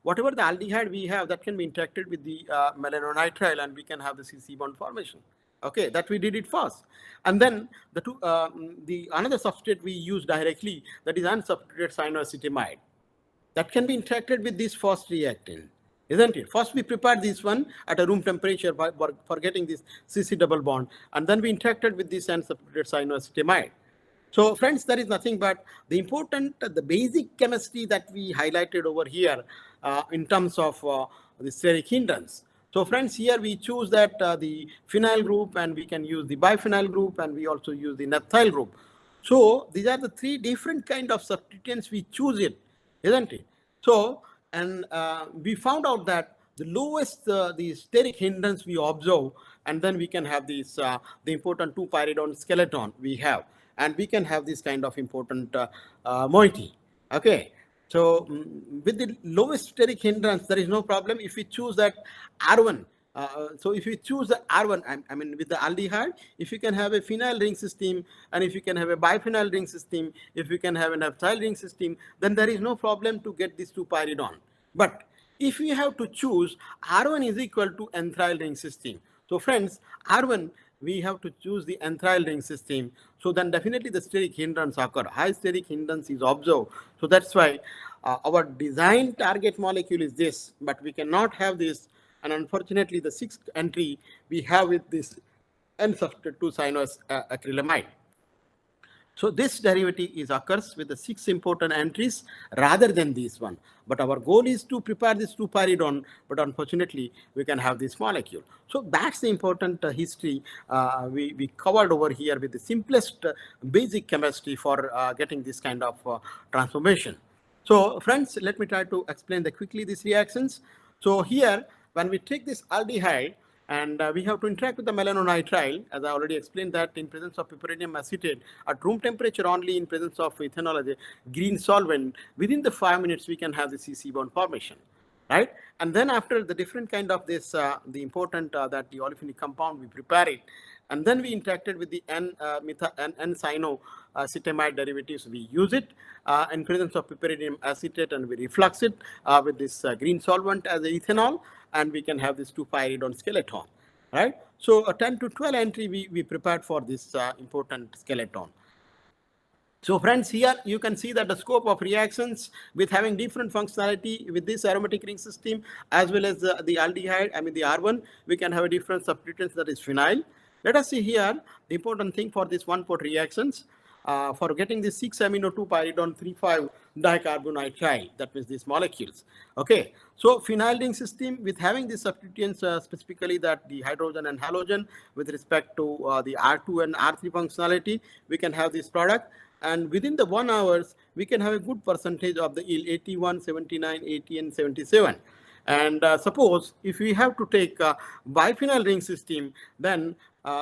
Speaker 2: whatever the aldehyde we have that can be interacted with the melanonitrile, and we can have the CC bond formation. Okay, that we did it first, and then the another substrate we use directly, that is unsubstituted cyanoacetamide, that can be interacted with this first reactant, isn't it? First we prepared this one at a room temperature for getting this CC double bond, and then we interacted with this unsubstituted cyanoacetamide. So friends, there is nothing but the important, the basic chemistry that we highlighted over here in terms of the steric hindrance. So friends, here we choose that the phenyl group, and we can use the biphenyl group, and we also use the naphthyl group. So these are the three different kind of substituents we choose it, isn't it? So, and we found out that the lowest the steric hindrance we observe, and then we can have this the important 2-pyridone skeleton we have, and we can have this kind of important moiety. Okay, so with the lowest steric hindrance, there is no problem if we choose that R1. So if you choose the R1, I mean with the aldehyde, if you can have a phenyl ring system, and if you can have a biphenyl ring system, if you can have an naphthyl ring system, then there is no problem to get this 2-pyridone. But if we have to choose, R1 is equal to anthryl ring system. So friends, R1, we have to choose the anthryl ring system. So then definitely the steric hindrance occur. High steric hindrance is observed. So that's why our design target molecule is this, but we cannot have this, and unfortunately the sixth entry we have with this N-substitute 2-cyanoacrylamide. So this derivative is occurs with the 6 important entries rather than this one. But our goal is to prepare this 2-pyridone, but unfortunately we can have this molecule. So that's the important history we covered over here with the simplest basic chemistry for getting this kind of transformation. So friends, let me try to explain quickly these reactions. So here, when we take this aldehyde, and we have to interact with the melanonitrile, as I already explained that in presence of piperidinium acetate at room temperature only, in presence of ethanol as a green solvent, within the 5 minutes we can have the CC bond formation, right? And then after the different kind of this, the important that the olefinic compound, we prepare it, and then we interacted with the N-cyanoacetamide derivatives. We use it in presence of piperidinium acetate, and we reflux it with this green solvent as a ethanol, and we can have this 2-pyridone skeleton, right? So a 10 to 12 entry we prepared for this important skeleton. So friends, here you can see that the scope of reactions with having different functionality with this aromatic ring system, as well as the aldehyde, the R1, we can have a different substituents, that is phenyl. Let us see here the important thing for this one-pot reactions. For getting this 6-amino-2-pyridone 3,5-dicarbonitrile, that means these molecules. Okay, so phenyl ring system with having these substituents, specifically that the hydrogen and halogen with respect to the R2 and R3 functionality, we can have this product. And within the 1 hours, we can have a good percentage of the yield, 81, 79, 80, and 77. And suppose if we have to take biphenyl ring system, then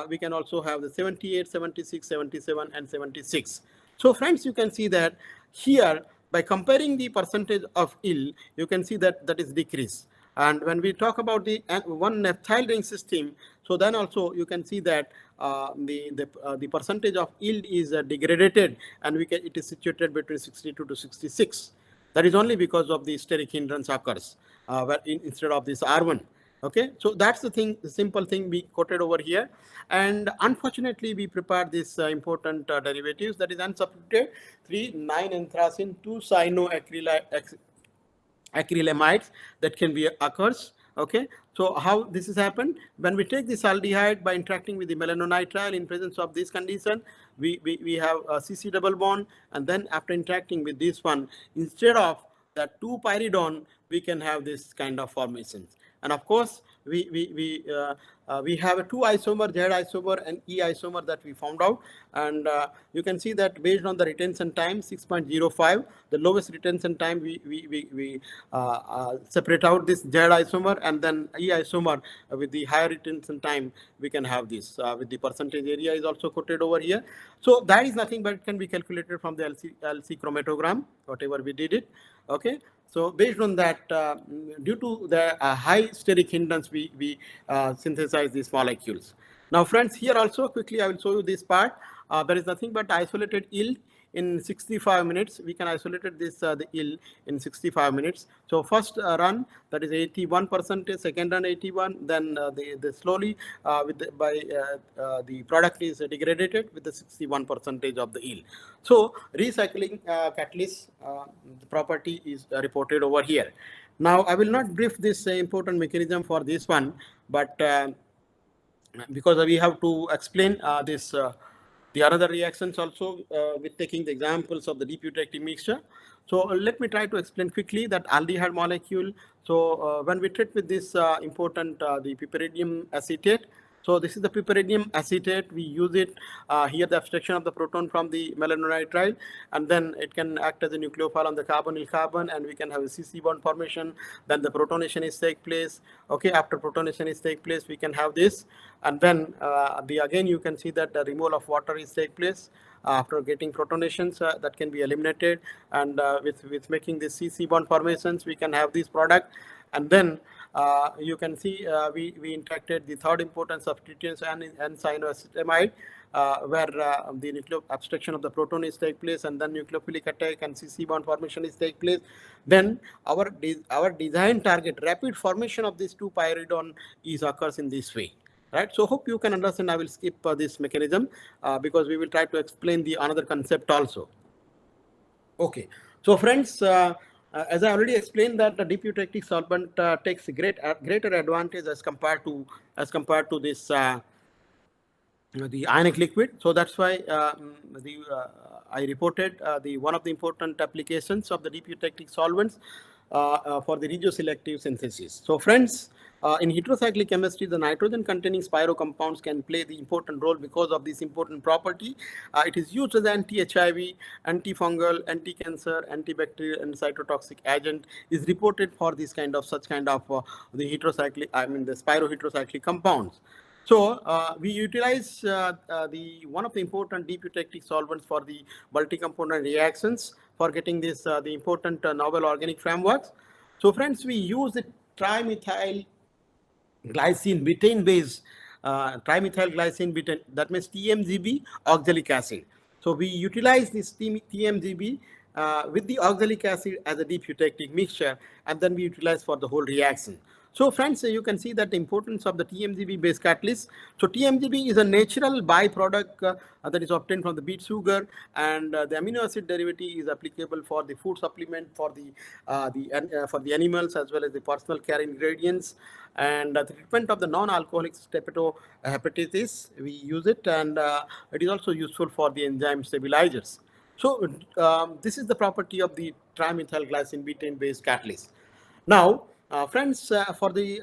Speaker 2: we can also have the 78, 76, 77, and 76. So friends, you can see that here, by comparing the percentage of yield, you can see that that is decreased. And when we talk about the 1-naphthyl ring system, so then also you can see that the percentage of yield is degraded, and it is situated between 62 to 66. That is only because of the steric hindrance occurs instead of this R1. Okay, so that's the thing, the simple thing we quoted over here. And unfortunately, we prepared this important derivatives, that is unsubstituted 3,9-anthracene 2-cyanoacrylamides that can be occurs. Okay, so how this has happened? When we take this aldehyde by interacting with the melanonitrile in presence of this condition, we have a CC double bond, and then after interacting with this one, instead of that 2-pyridone, we can have this kind of formations. And of course, we have a 2 isomer, Z isomer and E isomer that we found out, and you can see that based on the retention time 6.05, the lowest retention time we separate out this Z isomer, and then E isomer with the higher retention time we can have this with the percentage area is also quoted over here. So that is nothing but it can be calculated from the LC chromatogram, whatever we did it. Okay. So based on that, due to the high steric hindrance, we synthesize these molecules. Now friends, here also quickly I will show you this part. There is nothing but isolated yield in 65 minutes. We can isolate this the yield in 65 minutes. So first run, that is 81%, second run 81, then the slowly the product is degraded with the 61% of the yield. So recycling catalyst property is reported over here. Now I will not brief this important mechanism for this one, but because we have to explain this the other reactions also with taking the examples of the deep eutectic mixture. So let me try to explain quickly that aldehyde molecule. So when we treat with this important the piperidinium acetate, so this is the piperidinium acetate. We use it here, the abstraction of the proton from the melanonitrile, and then it can act as a nucleophile on the carbonyl carbon, and we can have a CC bond formation. Then the protonation is take place. Okay, after protonation is take place, we can have this, and then again you can see that the removal of water is take place. After getting protonations, that can be eliminated, and with making the CC bond formations, we can have this product. And then you can see we interacted the third important substituents and cyanoacetamide, where the nuclear abstraction of the proton is take place, and then nucleophilic attack and CC bond formation is take place. Then our design target rapid formation of this 2-pyridone is occurs in this way. Right, so hope you can understand. I will skip this mechanism because we will try to explain the another concept also. Okay, so friends, As I already explained, that the deep eutectic solvent takes greater advantage as compared to this the ionic liquid. So that's why I reported the one of the important applications of the deep eutectic solvents for the regioselective synthesis. So friends, in heterocyclic chemistry, the nitrogen containing spiro compounds can play the important role because of this important property. It is used as anti-HIV, antifungal, anti-cancer, antibacterial, and cytotoxic agent. Is reported for this kind of the heterocyclic, I mean the spiroheterocyclic compounds. So we utilize the one of the important deep eutectic solvents for the multi-component reactions for getting this the important novel organic frameworks. So friends, we use the trimethyl glycine butane base, trimethyl glycine butane, that means TMGB oxalic acid. So we utilize this TMGB with the oxalic acid as a deep eutectic mixture, and then we utilize for the whole reaction. So friends, you can see that the importance of the TMGB based catalyst. So TMGB is a natural byproduct that is obtained from the beet sugar, and the amino acid derivative is applicable for the food supplement for for the animals as well as the personal care ingredients. And the treatment of the non-alcoholic hepatitis, we use it, and it is also useful for the enzyme stabilizers. So this is the property of the trimethyl glycine butane based catalyst. Now, friends, for the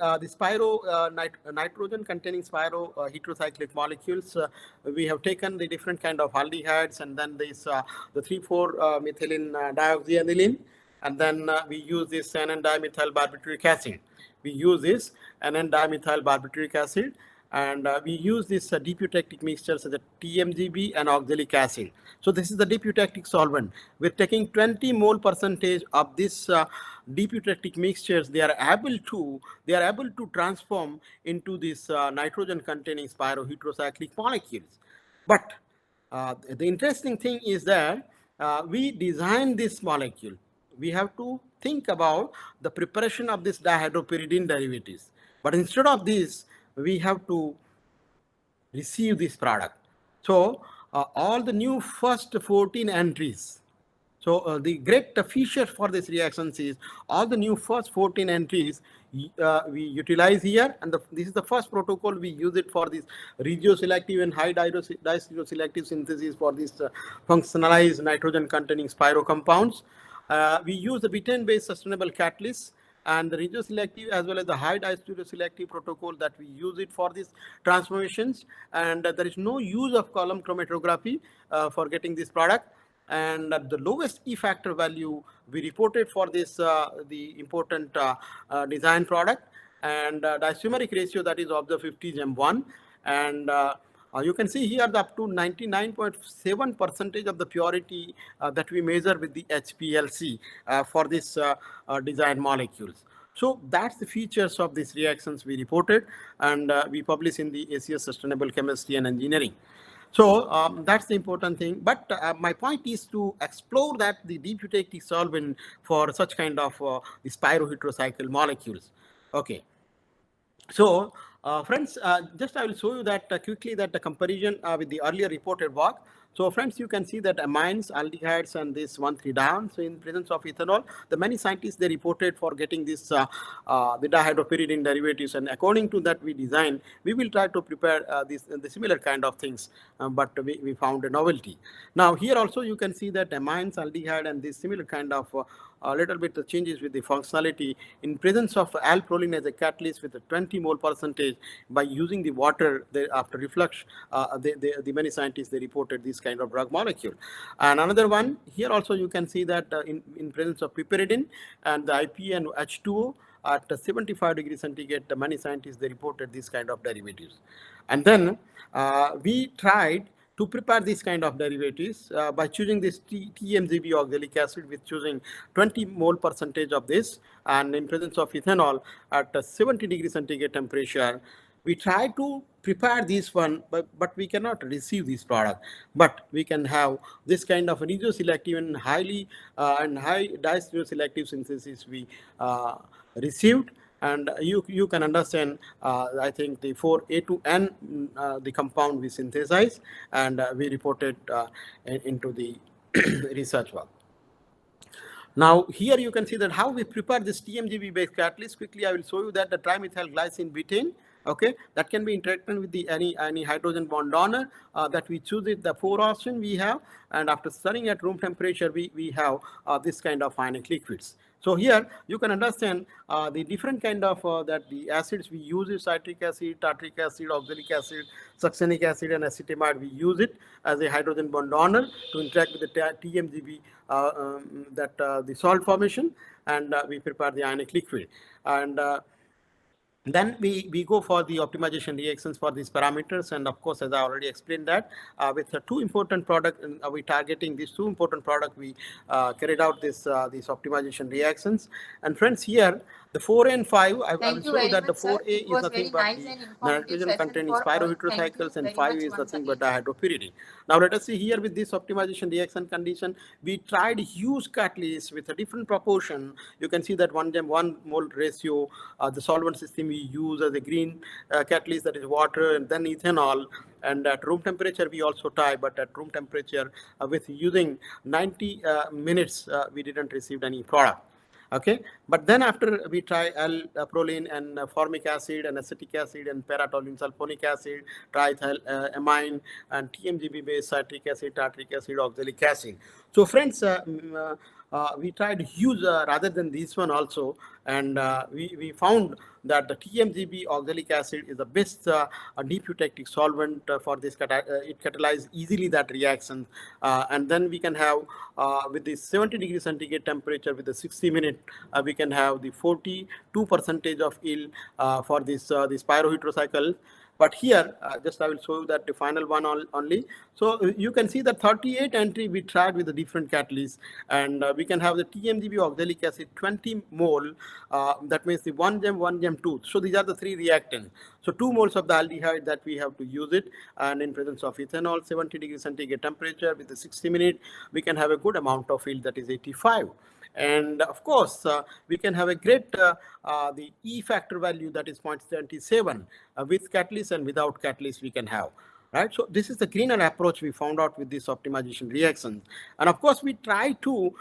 Speaker 2: nitrogen containing heterocyclic molecules, we have taken the different kind of aldehydes, and then this the 3,4 methylene dioxyaniline, and then we use this N,N-dimethyl barbituric acid. We use this N,N-dimethyl barbituric acid, and we use this deep eutectic mixtures as a TMGB and oxalic acid. So this is the deep eutectic solvent. We're taking 20 mole percentage of this deep eutectic mixtures. They are able to transform into this nitrogen containing spiroheterocyclic molecules. But the interesting thing is that we design this molecule. We have to think about the preparation of this dihydropyridine derivatives. But instead of this, we have to receive this product. So all the new first 14 entries. So the great feature for this reactions is all the new first 14 entries we utilize here, and this is the first protocol we use it for this regioselective and high diastereoselective synthesis for this functionalized nitrogen containing spiro compounds. We use the butane-based sustainable catalysts and the regioselective as well as the high diastereoselective protocol that we use it for these transformations, and there is no use of column chromatography for getting this product. And at the lowest E factor value we reported for this the important design product, and isomeric ratio that is of the 50:1, and you can see here the up to 99.7% of the purity that we measure with the HPLC for this design molecules. So that's the features of these reactions we reported, and we publish in the ACS Sustainable Chemistry and Engineering. So that's the important thing. But my point is to explore that the deep eutectic solvent for such kind of spiroheterocycle molecules. Okay. So, friends, just I will show you that quickly that the comparison with the earlier reported work. So, friends, you can see that amines, aldehydes, and this 1,3-dione. So, in presence of ethanol, the many scientists they reported for getting this the dihydropyridine derivatives, and according to that we design, we will try to prepare the similar kind of things, but we found a novelty. Now, here also you can see that amines, aldehyde, and this similar kind of a little bit the changes with the functionality in presence of alproline as a catalyst with a 20 mole percentage by using the water after reflux. The many scientists they reported this kind of drug molecule. And another one here also you can see that in presence of piperidine and the IP and H2O at 75 degrees centigrade, the many scientists they reported this kind of derivatives. And then we tried to prepare this kind of derivatives by choosing this TMGB oxalic acid with choosing 20 mole percentage of this, and in presence of ethanol at 70 degrees centigrade temperature. We try to prepare this one, but we cannot receive this product. But we can have this kind of regioselective and high diastereoselective synthesis we received. And you can understand, I think the 4A to N, the compound we synthesized, and we reported into the research work. Now here you can see that how we prepare this TMGB based catalyst. Quickly I will show you that the trimethyl glycine butane, okay, that can be interacted with the any hydrogen bond donor that we choose it, the 4 option we have, and after stirring at room temperature we have this kind of ionic liquids. So here you can understand the different kind of that the acids we use is citric acid, tartric acid, oxalic acid, succinic acid, and acetamide. We use it as a hydrogen bond donor to interact with the TMGB, the salt formation, and we prepare the ionic liquid. And then we go for the optimization reactions for these parameters, and of course, as I already explained that with the two important product, we targeting these two important product, we carried out this these optimization reactions. And friends, here the 4A and 5, I will
Speaker 1: Thank you
Speaker 2: show you
Speaker 1: very
Speaker 2: that the
Speaker 1: much, sir.
Speaker 2: 4A
Speaker 1: It
Speaker 2: is
Speaker 1: was
Speaker 2: nothing
Speaker 1: very
Speaker 2: but
Speaker 1: nice
Speaker 2: the
Speaker 1: and informative
Speaker 2: nitrogen
Speaker 1: session
Speaker 2: containing
Speaker 1: for all. Thank you
Speaker 2: spiroheterocycles, and
Speaker 1: very
Speaker 2: 5
Speaker 1: much
Speaker 2: is
Speaker 1: once
Speaker 2: nothing
Speaker 1: again.
Speaker 2: but dihydropyridine. Now let us see here with this optimization reaction condition, we tried huge catalysts with a different proportion. You can see that 1 mole ratio. The solvent system we use as a green catalyst, that is water and then ethanol. And at room temperature we also tie, but at room temperature with using 90 minutes we didn't receive any product. Okay, but then after we try L-proline and formic acid and acetic acid and paratoluene sulfonic acid, triethyl amine, and TMGB based citric acid, tartric acid, oxalic acid. So friends, we tried huge rather than this one also, and we found that the TMGB oxalic acid is the best deep eutectic solvent for this. It catalyzes easily that reaction, and then we can have with the 70 degree centigrade temperature with the 60-minute, we can have the 42% of yield for this the pyroheterocycle. But here, just I will show you that the final one only. So you can see the 38 entry we tried with the different catalysts, and we can have the TMGB oxalic acid 20 mole. That means the 1 gem, 1 gem, 2. So these are the 3 reactants. So 2 moles of the aldehyde that we have to use it, and in presence of ethanol, 70 degree centigrade temperature with the 60-minute, we can have a good amount of yield, that is 85. And of course, we can have a great the E factor value, that is 0.77 with catalyst, and without catalyst we can have. Right, so this is the greener approach we found out with this optimization reaction, and of course we try to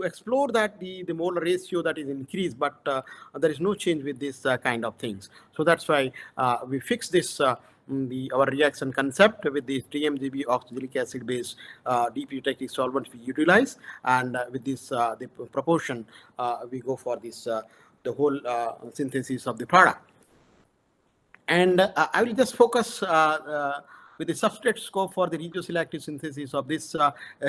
Speaker 2: explore that the molar ratio that is increased, but there is no change with this kind of things. So that's why we fix this. Our reaction concept with the TMGB oxalic acid based deep eutectic solvents we utilize, and with this the proportion we go for this the whole synthesis of the product. And I will just focus with the substrate scope for the regioselective synthesis of this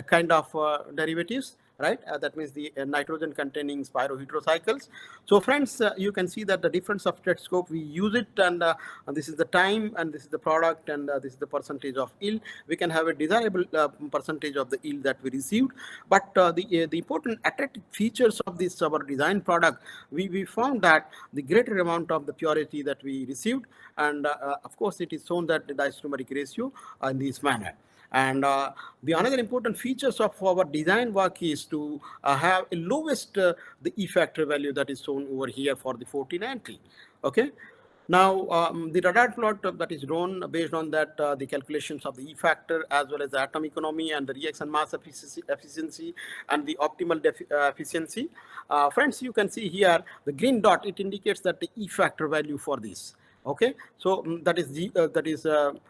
Speaker 2: kind of derivatives, right? That means the nitrogen containing pyroheterocycles. So friends, you can see that the different substrate scope we use it, and this is the time, and this is the product, and this is the percentage of yield. We can have a desirable percentage of the yield that we received, but the important attractive features of this our design product, we found that the greater amount of the purity that we received, and of course it is shown that the isomeric ratio in this manner. And the another important features of our design work is to have a lowest the E factor value that is shown over here for the 14 entry. Okay. Now, the radar plot that is drawn based on that the calculations of the E factor as well as the atom economy and the reaction mass efficiency and the optimal efficiency. Friends, you can see here the green dot, it indicates that the E factor value for this. Okay, so that is the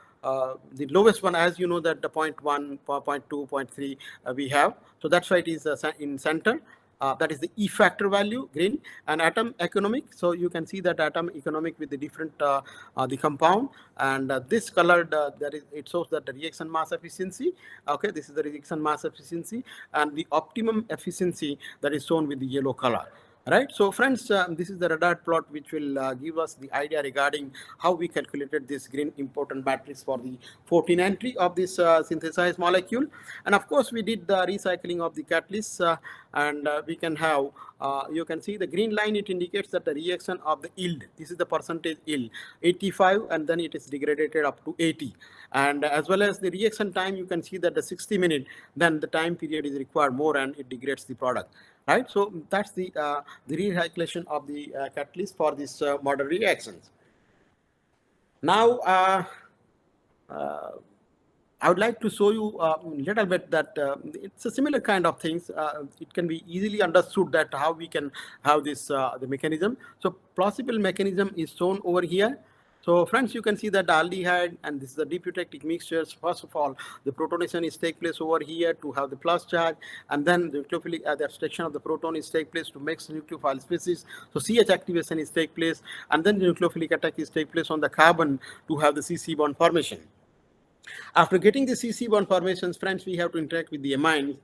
Speaker 2: lowest one, as you know that the 0.1, 0.2, 0.3 we have. So that's why it is in center. That is the E factor value, green, and atom economic. So you can see that atom economic with the different the compound, and this colored that is, it shows that the reaction mass efficiency. Okay, this is the reaction mass efficiency, and the optimum efficiency that is shown with the yellow color. Right. So friends, this is the radar plot which will give us the idea regarding how we calculated this green important matrix for the 14 entry of this synthesized molecule. And of course, we did the recycling of the catalyst, and we can have, you can see the green line, it indicates that the reaction of the yield, this is the percentage yield, 85, and then it is degraded up to 80. And as well as the reaction time, you can see that the 60 minute, then the time period is required more, and it degrades the product. Right, so that's the recalculation of the catalyst for this model reactions. Now, I would like to show you a little bit that it's a similar kind of things. It can be easily understood that how we can have this the mechanism. So plausible mechanism is shown over here. So friends, you can see that the aldehyde and this is the deep eutectic mixtures. First of all, the protonation is take place over here to have the plus charge, and then the nucleophilic the abstraction of the proton is take place to mix nucleophile species. So CH activation is take place, and then the nucleophilic attack is take place on the carbon to have the CC bond formation. After getting the CC bond formations, friends, we have to interact with the amines.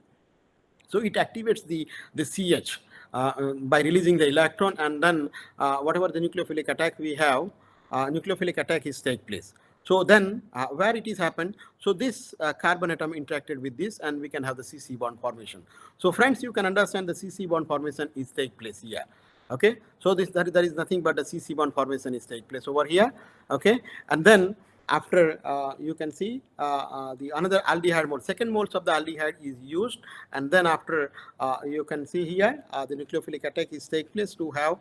Speaker 2: So it activates the CH by releasing the electron, and then whatever the nucleophilic attack we have, nucleophilic attack is take place. So then where it is happened, so this carbon atom interacted with this, and we can have the CC bond formation. So friends, you can understand the CC bond formation is take place here. Okay, so there is nothing but the CC bond formation is take place over here. Okay, and then after you can see the another aldehyde mole, second moles of the aldehyde is used, and then after you can see here the nucleophilic attack is take place to have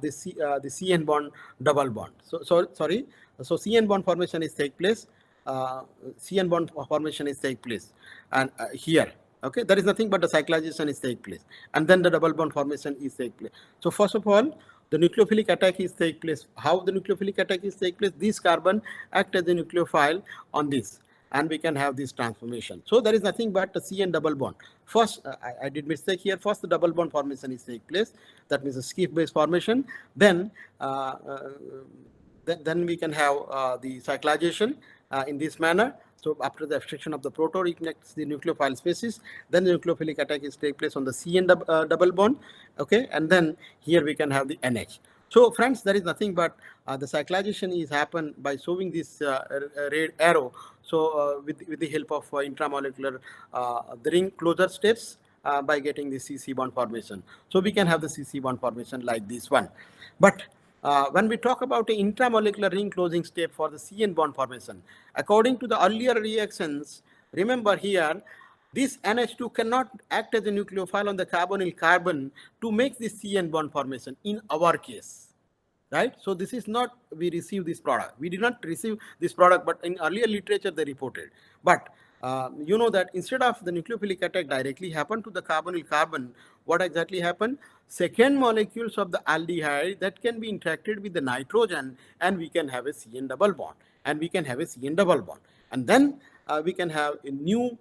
Speaker 2: the CN bond double bond. So sorry, so CN bond formation is take place. CN bond formation is take place, and here. Okay, there is nothing but the cyclization is take place, and then the double bond formation is take place. So first of all, the nucleophilic attack is take place. How the nucleophilic attack is take place? This carbon act as a nucleophile on this, and we can have this transformation. So there is nothing but the CN double bond. First, I did mistake here. First, the double bond formation is take place. That means a skip base formation. Then we can have the cyclization in this manner. So after the abstraction of the proton, it connects the nucleophile species. Then the nucleophilic attack is take place on the CN double bond. Okay, and then here we can have the NH. So friends, there is nothing but the cyclization is happen by showing this red arrow. So with the help of intramolecular the ring closure steps by getting the CC bond formation. So we can have the CC bond formation like this one. But when we talk about the intramolecular ring closing step for the CN bond formation, according to the earlier reactions, remember here, this NH2 cannot act as a nucleophile on the carbonyl carbon to make this CN bond formation in our case, right? So this is not, we receive this product. We did not receive this product, but in earlier literature they reported. But you know that instead of the nucleophilic attack directly happened to the carbonyl carbon, what exactly happened? Second molecules of the aldehyde that can be interacted with the nitrogen, and we can have a CN double bond, and we can have a CN double bond, and then we can have a new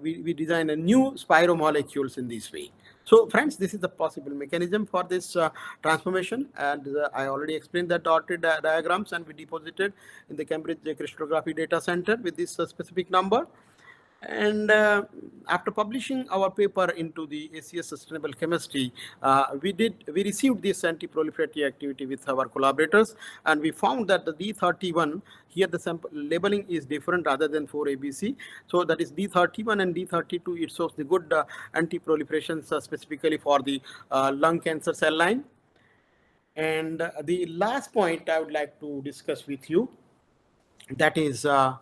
Speaker 2: we design a new spiromolecules in this way. So friends, this is the possible mechanism for this transformation, and I already explained that dotted diagrams, and we deposited in the Cambridge crystallography data center with this specific number. And after publishing our paper into the ACS Sustainable Chemistry, we received this anti-proliferatory activity with our collaborators, and we found that the D31, here the sample labeling is different rather than 4ABC. So that is D31 and D32, it shows the good anti-proliferation specifically for the lung cancer cell line. And the last point I would like to discuss with you, that is the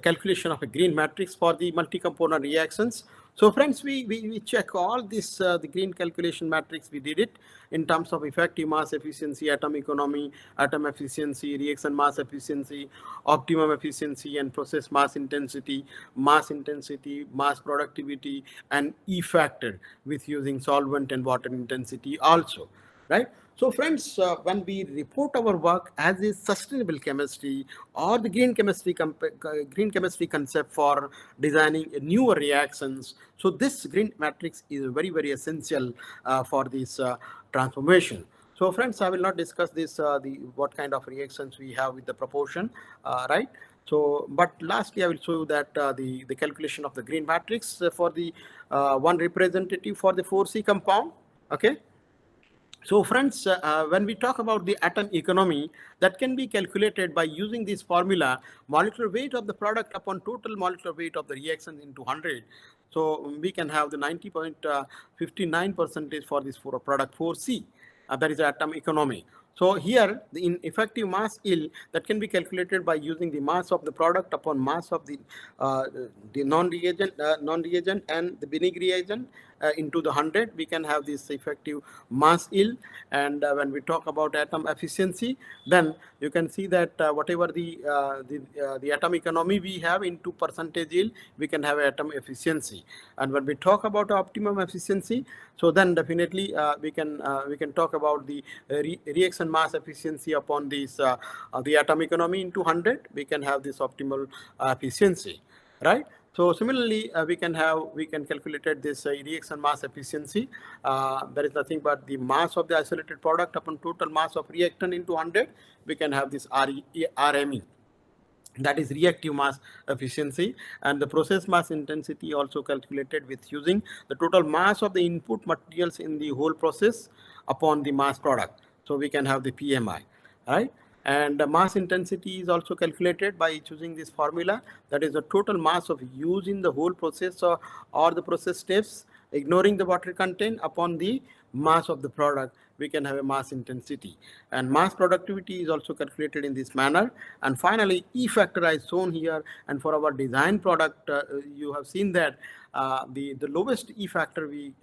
Speaker 2: calculation of a green matrix for the multi-component reactions. So friends, we check all this, the green calculation matrix, we did it in terms of effective mass efficiency, atom economy, atom efficiency, reaction mass efficiency, optimum efficiency, and process mass intensity, mass productivity, and E factor with using solvent and water intensity also, right? So friends, when we report our work as a sustainable chemistry or the green chemistry concept for designing newer reactions, so this green matrix is very, very essential for this transformation. So friends, I will not discuss this, what kind of reactions we have with the proportion, right? So, but lastly, I will show you that the calculation of the green matrix for the one representative for the 4C compound, okay? So friends, when we talk about the atom economy, that can be calculated by using this formula, molecular weight of the product upon total molecular weight of the reaction into 100. So we can have the 90.59% for this product 4C. That is atom economy. So here, in effective mass yield, that can be calculated by using the mass of the product upon mass of the non-reagent and the benign reagent into the 100. We can have this effective mass yield. And when we talk about atom efficiency, then you can see that whatever the atom economy we have into percentage yield, we can have atom efficiency. And when we talk about optimum efficiency, so then definitely we can talk about the reaction mass efficiency upon this the atom economy into 100. We can have this optimal efficiency, right? So similarly, we can calculate this reaction mass efficiency. That is nothing but the mass of the isolated product upon total mass of reactant into 100. We can have this RME, that is reactive mass efficiency. And the process mass intensity also calculated with using the total mass of the input materials in the whole process upon the mass product. So we can have the PMI, right? And the mass intensity is also calculated by choosing this formula, that is the total mass of use in the whole process or the process steps, ignoring the water content upon the mass of the product. We can have a mass intensity, and mass productivity is also calculated in this manner. And finally, E factor is shown here, and for our design product, you have seen that the lowest E factor we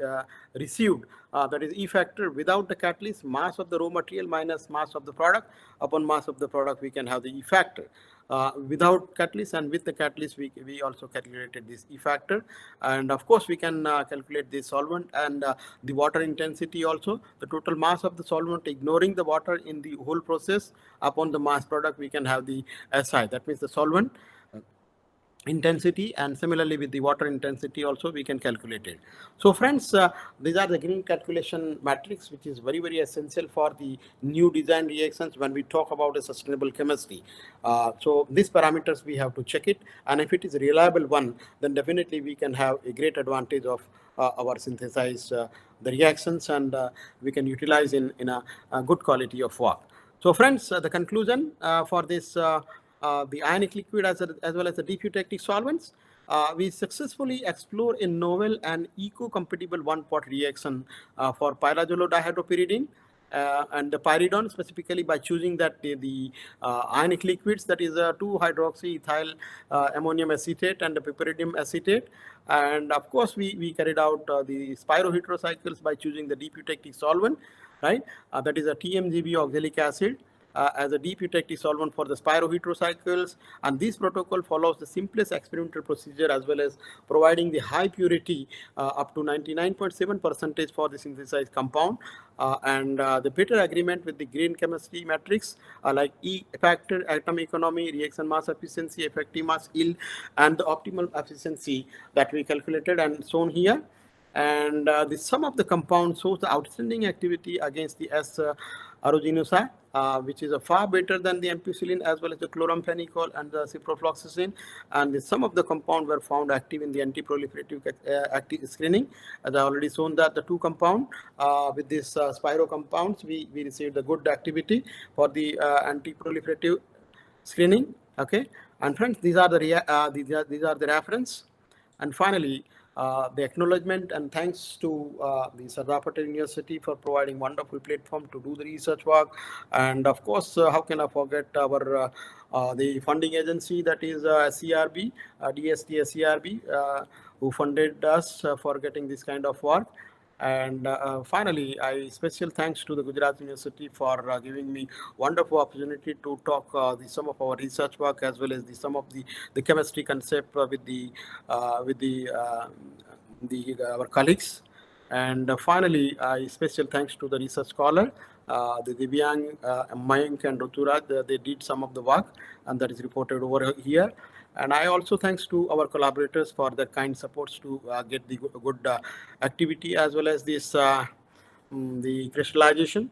Speaker 2: received, that is E factor without the catalyst, mass of the raw material minus mass of the product upon mass of the product, we can have the E factor. Without catalyst and with the catalyst, we also calculated this E factor. And of course, we can calculate the solvent and the water intensity also. The total mass of the solvent ignoring the water in the whole process upon the mass product, we can have the SI. That means the solvent intensity, and similarly with the water intensity also we can calculate it. So friends, these are the green calculation matrix, which is very essential for the new design reactions when we talk about a sustainable chemistry. So these parameters we have to check it, and if it is a reliable one, then definitely we can have a great advantage of our synthesized the reactions, and we can utilize in a good quality of work. So friends, the conclusion for this the ionic liquid as well as the Eutectic solvents, we successfully explore a novel and eco-compatible one-pot reaction for pyrazole dihydropyridine and the pyridone, specifically by choosing that the ionic liquids, that is 2-hydroxyethyl ammonium acetate and the piperidine acetate. And of course, we carried out the spiroheterocycles by choosing the Eutectic solvent, right? That is a TMGB oxalic acid as a deep eutectic solvent for the spiroheterocycles, and this protocol follows the simplest experimental procedure as well as providing the high purity up to 99.7% for the synthesized compound, and the better agreement with the green chemistry matrix like E factor, atom economy, reaction mass efficiency, effective mass yield, and the optimal efficiency that we calculated and shown here. And the sum of the compound shows the outstanding activity against the S aeruginosa, which is far better than the ampicillin as well as the chloramphenicol and the ciprofloxacin. And the sum of the compound were found active in the anti-proliferative active screening. As I already shown that the two compound with this spiro compounds, we received the good activity for the anti-proliferative screening. Okay, and friends, these are the reference. And finally, the acknowledgement and thanks to the Sardar Patel University for providing wonderful platform to do the research work. And of course, how can I forget our the funding agency, that is SCRB, DST SCRB, who funded us for getting this kind of work. And finally, I special thanks to the Gujarat University for giving me wonderful opportunity to talk some of our research work as well as some of the chemistry concept with our colleagues. And finally, I special thanks to the research scholar, the Divyang, Mayank and Ruturaj. They did some of the work, and that is reported over here. And I also thanks to our collaborators for their kind supports to get the good activity as well as this the crystallization.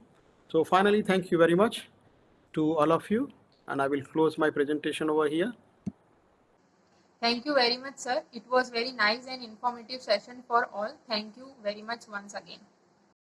Speaker 2: So finally, thank you very much to all of you, and I will close my presentation over here.
Speaker 1: Thank you very much, sir. It was very nice and informative session for all. Thank you very much once again.